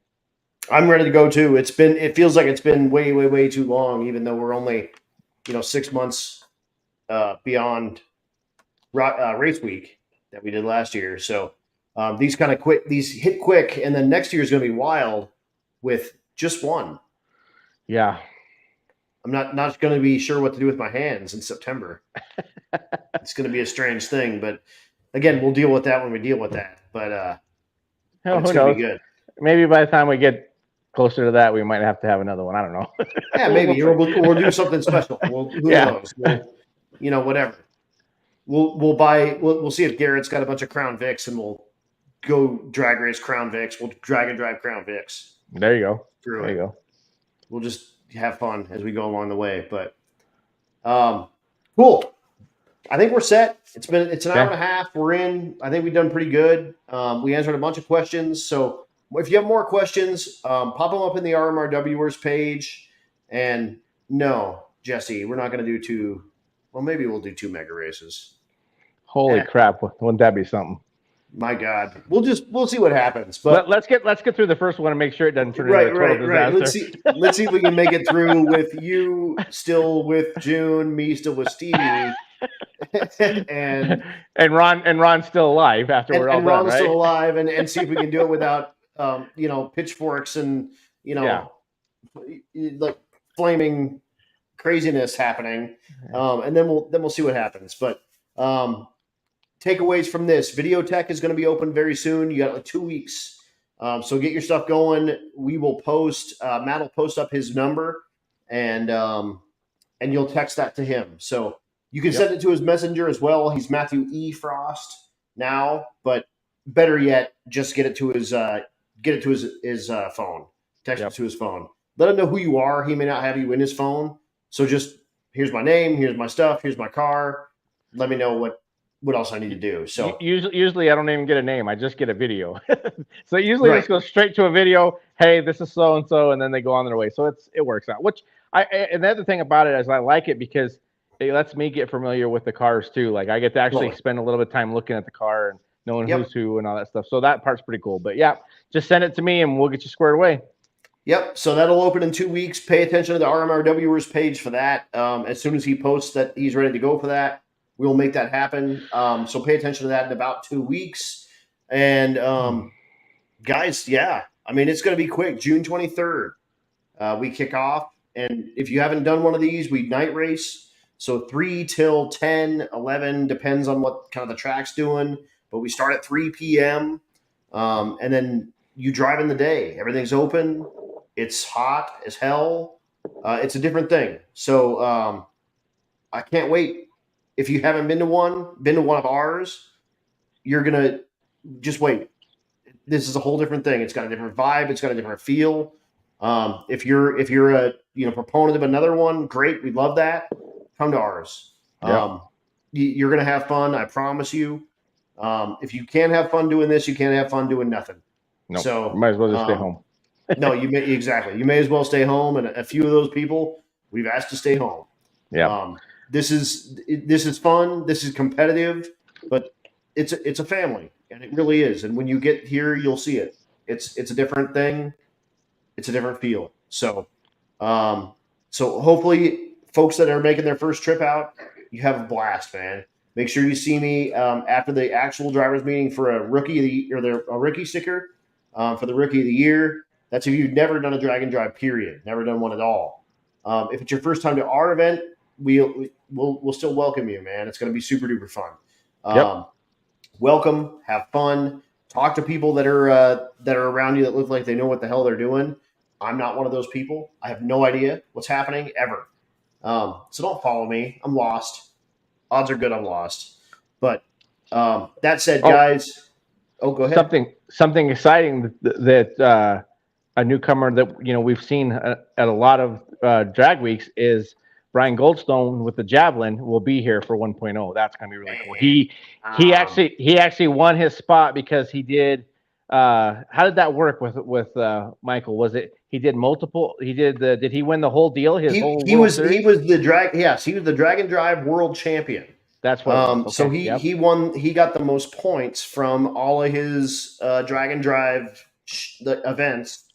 I'm ready to go too. It feels like it's been way too long, even though we're only 6 months beyond race week that we did last year. So these hit quick, and then next year is going to be wild with just one. Yeah. I'm not going to be sure what to do with my hands in September. It's going to be a strange thing, but again, we'll deal with that when we deal with that. But it's going to be good. Maybe by the time we get closer to that, we might have to have another one. I don't know. Yeah, maybe we'll do something special. Who knows? Whatever. We'll see if Garrett's got a bunch of Crown Vics, and we'll go drag race Crown Vics. We'll drag and drive Crown Vics. There you go. There you go. We'll just have fun as we go along the way. But cool. I think we're set. It's an hour and a half. We're in. I think we've done pretty good. We answered a bunch of questions. So if you have more questions, pop them up in the RMRWers page. And no, Jesse, we're not going to do 2. Well, maybe we'll do 2 mega races. Holy crap! Wouldn't that be something? My God, we'll see what happens. But let's get through the first one and make sure it doesn't turn into a total disaster. Let's see if we can make it through with you still with June, me still with Stevie, and Ron's still alive after we're all done, Ron's right? still alive, and see if we can do it without pitchforks and like flaming craziness happening, and then we'll see what happens. But takeaways from this: Videotech is going to be open very soon. You got like 2 weeks, so get your stuff going. We will post. Matt will post up his number, and you'll text that to him. So you can send it to his messenger as well. He's Matthew E. Frost now, but better yet, just get it to his phone. Text it to his phone. Let him know who you are. He may not have you in his phone, so just here's my name, here's my stuff, here's my car. Let me know what else I need to do. So usually I don't even get a name. I just get a video. So usually just go straight to a video. Hey, this is so and so, and then they go on their way. So it works out. And the other thing about it is I like it because it lets me get familiar with the cars too. Like I get to actually spend a little bit of time looking at the car and knowing who's who and all that stuff. So that part's pretty cool. But yeah, just send it to me and we'll get you squared away. Yep. So that'll open in 2 weeks. Pay attention to the RMRWers page for that. As soon as he posts that he's ready to go for that, we'll make that happen. So pay attention to that in about 2 weeks. And guys, I mean, it's going to be quick. June 23rd, we kick off. And if you haven't done one of these, we night race. So 3 till 10, 11, depends on what kind of the track's doing. But we start at 3 p.m. And then you drive in the day. Everything's open. It's hot as hell. It's a different thing. So I can't wait. If you haven't been to one of ours, you're going to just wait. This is a whole different thing. It's got a different vibe. It's got a different feel. If you're a proponent of another one, great. We'd love that. Come to ours. Yeah. You're going to have fun. I promise you. If you can't have fun doing this, you can't have fun doing nothing. No, so might as well just stay home. No, exactly. You may as well stay home. And a few of those people we've asked to stay home. Yeah. This is fun. This is competitive, but it's a family, and it really is. And when you get here, you'll see it. It's a different thing. It's a different feel. So, so hopefully, folks that are making their first trip out, you have a blast, man. Make sure you see me after the actual drivers meeting for a rookie of the a rookie sticker for the rookie of the year. That's if you've never done a drag and drive, period, never done one at all. If it's your first time to our event, we'll still welcome you, man. It's going to be super duper fun. Welcome, have fun, talk to people that are around you that look like they know what the hell they're doing. I'm not one of those people. I have no idea what's happening ever. So don't follow me. I'm lost. Odds are good I'm lost. But that said, guys, go ahead. Something exciting that a newcomer that we've seen at a lot of drag weeks is Brian Goldstone with the Javelin will be here for 1.0. That's going to be really cool. He actually won his spot because he did. How did that work with Michael? Was it he did multiple? Did he win the whole deal? He was the drag. Yes, he was the drag and drive world champion. That's what. Okay, so he won. He got the most points from all of his drag and drive events,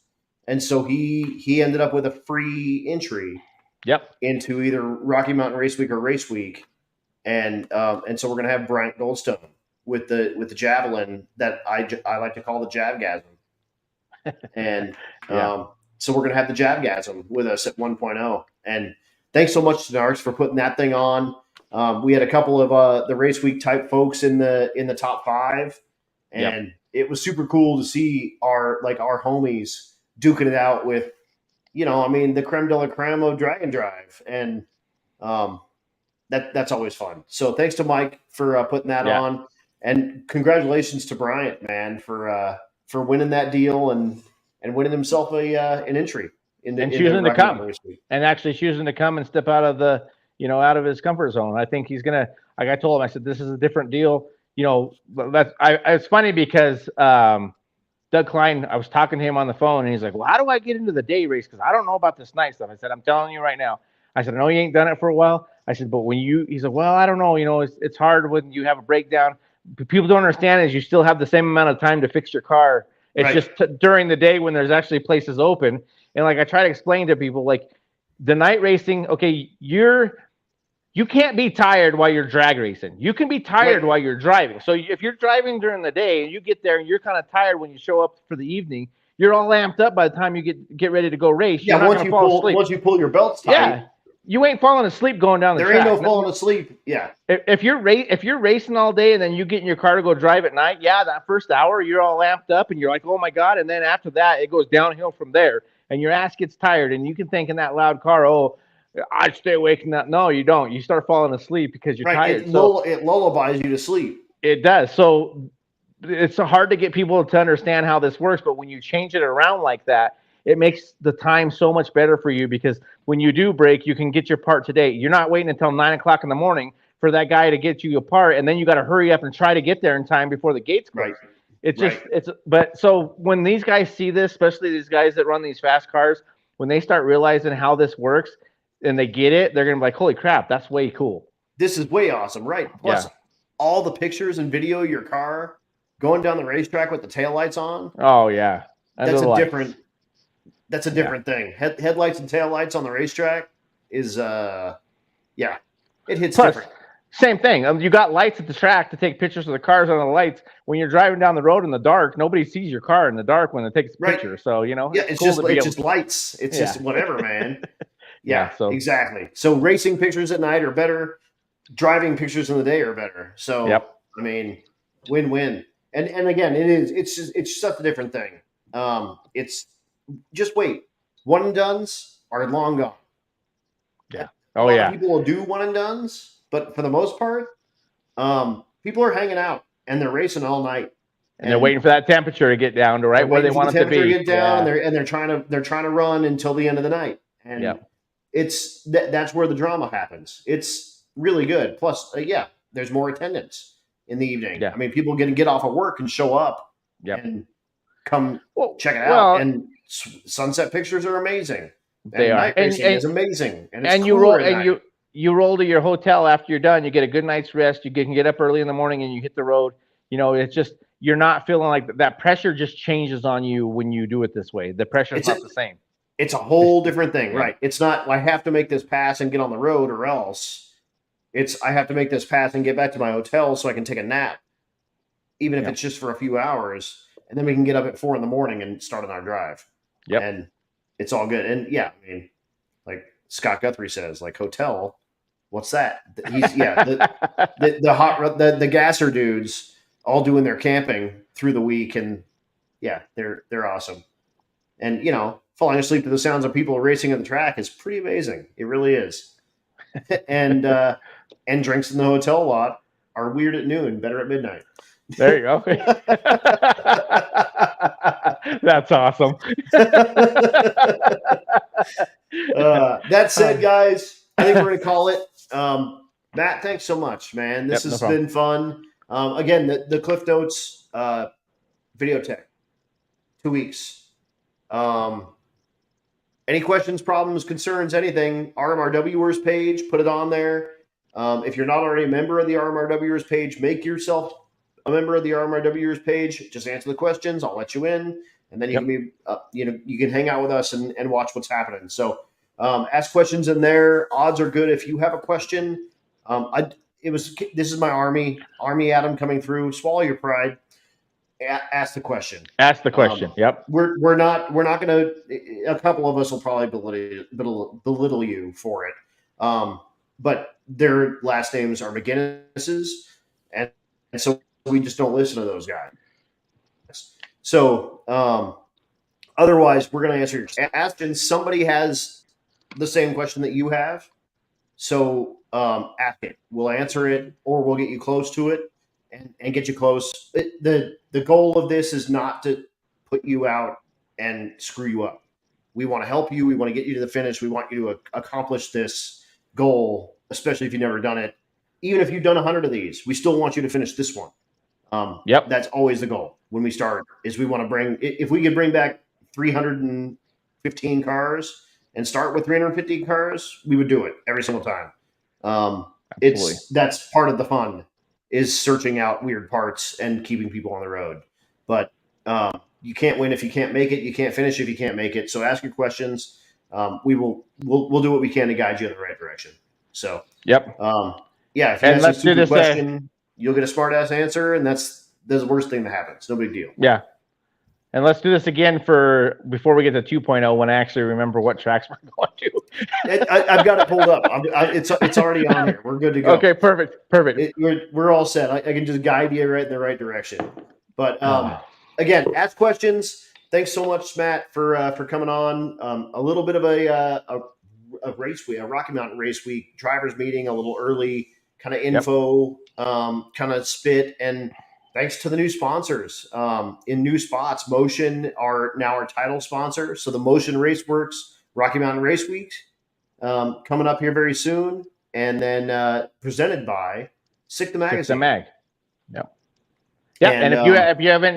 and so he ended up with a free entry. Yep. Into either Rocky Mountain Race Week or Race Week, and so we're gonna have Bryant Goldstone with the Javelin that I like to call the Javgasm, and so we're gonna have the Javgasm with us at 1.0. And thanks so much to Narks for putting that thing on. We had a couple of the Race Week type folks in the top 5, and it was super cool to see our homies duking it out with. The creme de la creme of drag and drive, and that's always fun. So thanks to Mike for putting that on, and congratulations to Bryant, man, for winning that deal and winning himself an entry and choosing to come and actually choosing to come and step out of the out of his comfort zone. I think he's gonna. Like I told him, I said this is a different deal. It's funny because. Doug Klein, I was talking to him on the phone, and he's like, well, how do I get into the day race? Because I don't know about this night stuff. I said, I'm telling you right now. I said, I know you ain't done it for a while. I said, but he said, well, I don't know. It's hard when you have a breakdown. People don't understand is you still have the same amount of time to fix your car. It's just during the day when there's actually places open. And like I try to explain to people, like the night racing, okay, you can't be tired while you're drag racing. You can be tired while you're driving. So if you're driving during the day and you get there and you're kind of tired when you show up for the evening, you're all amped up by the time you get ready to go race. Yeah, once you pull your belts tight. You ain't falling asleep going down the track. There ain't no falling asleep. Yeah. If you're racing all day and then you get in your car to go drive at night, that first hour you're all amped up and you're like, oh my God. And then after that, it goes downhill from there and your ass gets tired and you can think in that loud car, oh, I'd stay awake. No, you don't. You start falling asleep because you're tired. It lullabies you to sleep. It does. So it's hard to get people to understand how this works. But when you change it around like that, it makes the time so much better for you because when you do break, you can get your part today. You're not waiting until 9 o'clock in the morning for that guy to get you a part. And then you got to hurry up and try to get there in time before the gates close. But so when these guys see this, especially these guys that run these fast cars, when they start realizing how this works, and they get it, they're going to be like, holy crap, that's way cool. This is way awesome, right? Plus, all the pictures and video of your car going down the racetrack with the taillights on. Oh, yeah. That's a different thing. Headlights and taillights on the racetrack is, it hits different. Same thing. You got lights at the track to take pictures of the cars on the lights. When you're driving down the road in the dark, nobody sees your car in the dark when it takes a picture. So, it's cool just lights. It's just whatever, man. Yeah, so exactly. So racing pictures at night are better. Driving pictures in the day are better. So, yep. I mean, win-win. And again, it's such a different thing. It's just wait. One and dones are long gone. Yeah. A lot of people will do one and dones, but for the most part, people are hanging out and they're racing all night. And they're waiting for that temperature to get down to right where they want it to be. Get down, and they're trying to run until the end of the night. And it's that's where the drama happens. It's really good. Plus, there's more attendance in the evening. Yeah. I mean, people get off of work and show up and come check it out. Well, and sunset pictures are amazing. They and are. Night racing is amazing. And you roll to your hotel after you're done. You get a good night's rest. You can get up early in the morning and you hit the road. You know, it's just you're not feeling like that pressure just changes on you when you do it this way. The pressure is not the same. It's a whole different thing, right? It's not I have to make this pass and get on the road or else. It's I have to make this pass and get back to my hotel so I can take a nap, even if it's just for a few hours, and then we can get up at 4 a.m. and start on our drive. Yep. And it's all good. And I mean, like Scott Guthrie says, like hotel, what's that? He's the hot the gasser dudes all doing their camping through the week, and they're awesome. And falling asleep to the sounds of people racing at the track is pretty amazing. It really is. And drinks in the hotel lot are weird at noon, better at midnight. There you go. That's awesome. That said, guys, I think we're going to call it. Matt, thanks so much, man. This has been fun. Again, the Cliff Notes Videotech, 2 weeks. Any questions, problems, concerns, anything, RMRWers page, put it on there. If you're not already a member of the RMRWers page, make yourself a member of the RMRWers page. Just answer the questions. I'll let you in. And then you can be, you can hang out with us and watch what's happening. So ask questions in there. Odds are good. If you have a question, this is my Army Adam coming through. Swallow your pride. Ask the question. Ask the question. Yep. We're not going to. A couple of us will probably belittle you for it. But their last names are McGinnis's, and so we just don't listen to those guys. So otherwise, we're going to answer your question. Somebody has the same question that you have, so ask it. We'll answer it, or we'll get you close to it. And get you close. The goal of this is not to put you out and screw you up. We want to help you. We want to get you to the finish. We want you to accomplish this goal, especially if you've never done it. Even if you've done 100 of these, we still want you to finish this one. That's always the goal when we start. Is we want to bring. If we could bring back 315 cars and start with 350 cars, we would do it every single time. That's part of the fun. Is searching out weird parts and keeping people on the road. But you can't win if you can't make it. You can't finish if you can't make it. So ask your questions. We'll do what we can to guide you in the right direction. So if you ask a stupid question, you'll get a smart ass answer, and that's the worst thing that happens. No big deal. Yeah. And let's do this again before we get to 2.0 when I actually remember what tracks we're going to. I've got it pulled up. It's already on here. We're good to go. Okay, perfect. We're all set. I can just guide you right in the right direction. But again, ask questions. Thanks so much, Matt, for coming on. A little bit of a race week, a Rocky Mountain race week, drivers meeting a little early, kind of info, kind of spit, and thanks to the new sponsors in new spots. Motion are now our title sponsor. So the Motion Raceworks Rocky Mountain Race Week coming up here very soon. And then presented by Sick the Magazine. Sick the Mag. Yep. Yeah. And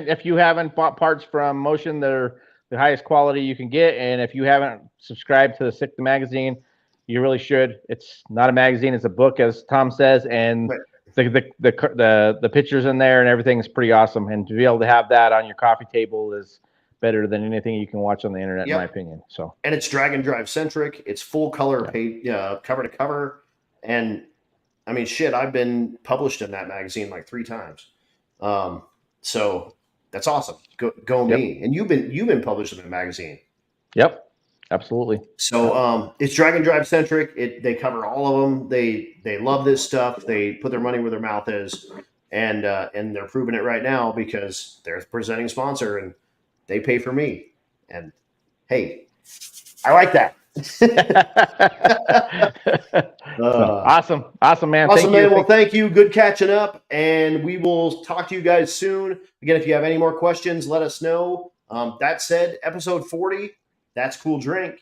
if you haven't bought parts from Motion, they're the highest quality you can get. And if you haven't subscribed to the Sick the Magazine, you really should. It's not a magazine, it's a book, as Tom says. And the pictures in there and everything is pretty awesome, and to be able to have that on your coffee table is better than anything you can watch on the internet, in my opinion. So, and it's drag and drive centric. It's full color, cover to cover, and I mean, shit, I've been published in that magazine like 3 times. So that's awesome. Go me. And you've been published in the magazine. Yep. Absolutely. So it's Drag and Drive centric. They cover all of them. They love this stuff. They put their money where their mouth is, and they're proving it right now because they're the presenting sponsor and they pay for me. And hey, I like that. Awesome, man. Awesome, man. Well, thank you. Good catching up, and we will talk to you guys soon. Again, if you have any more questions, let us know. That said, episode 40, That's Cool Drink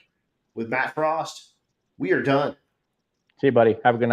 with Matt Frost. We are done. See you, buddy. Have a good night.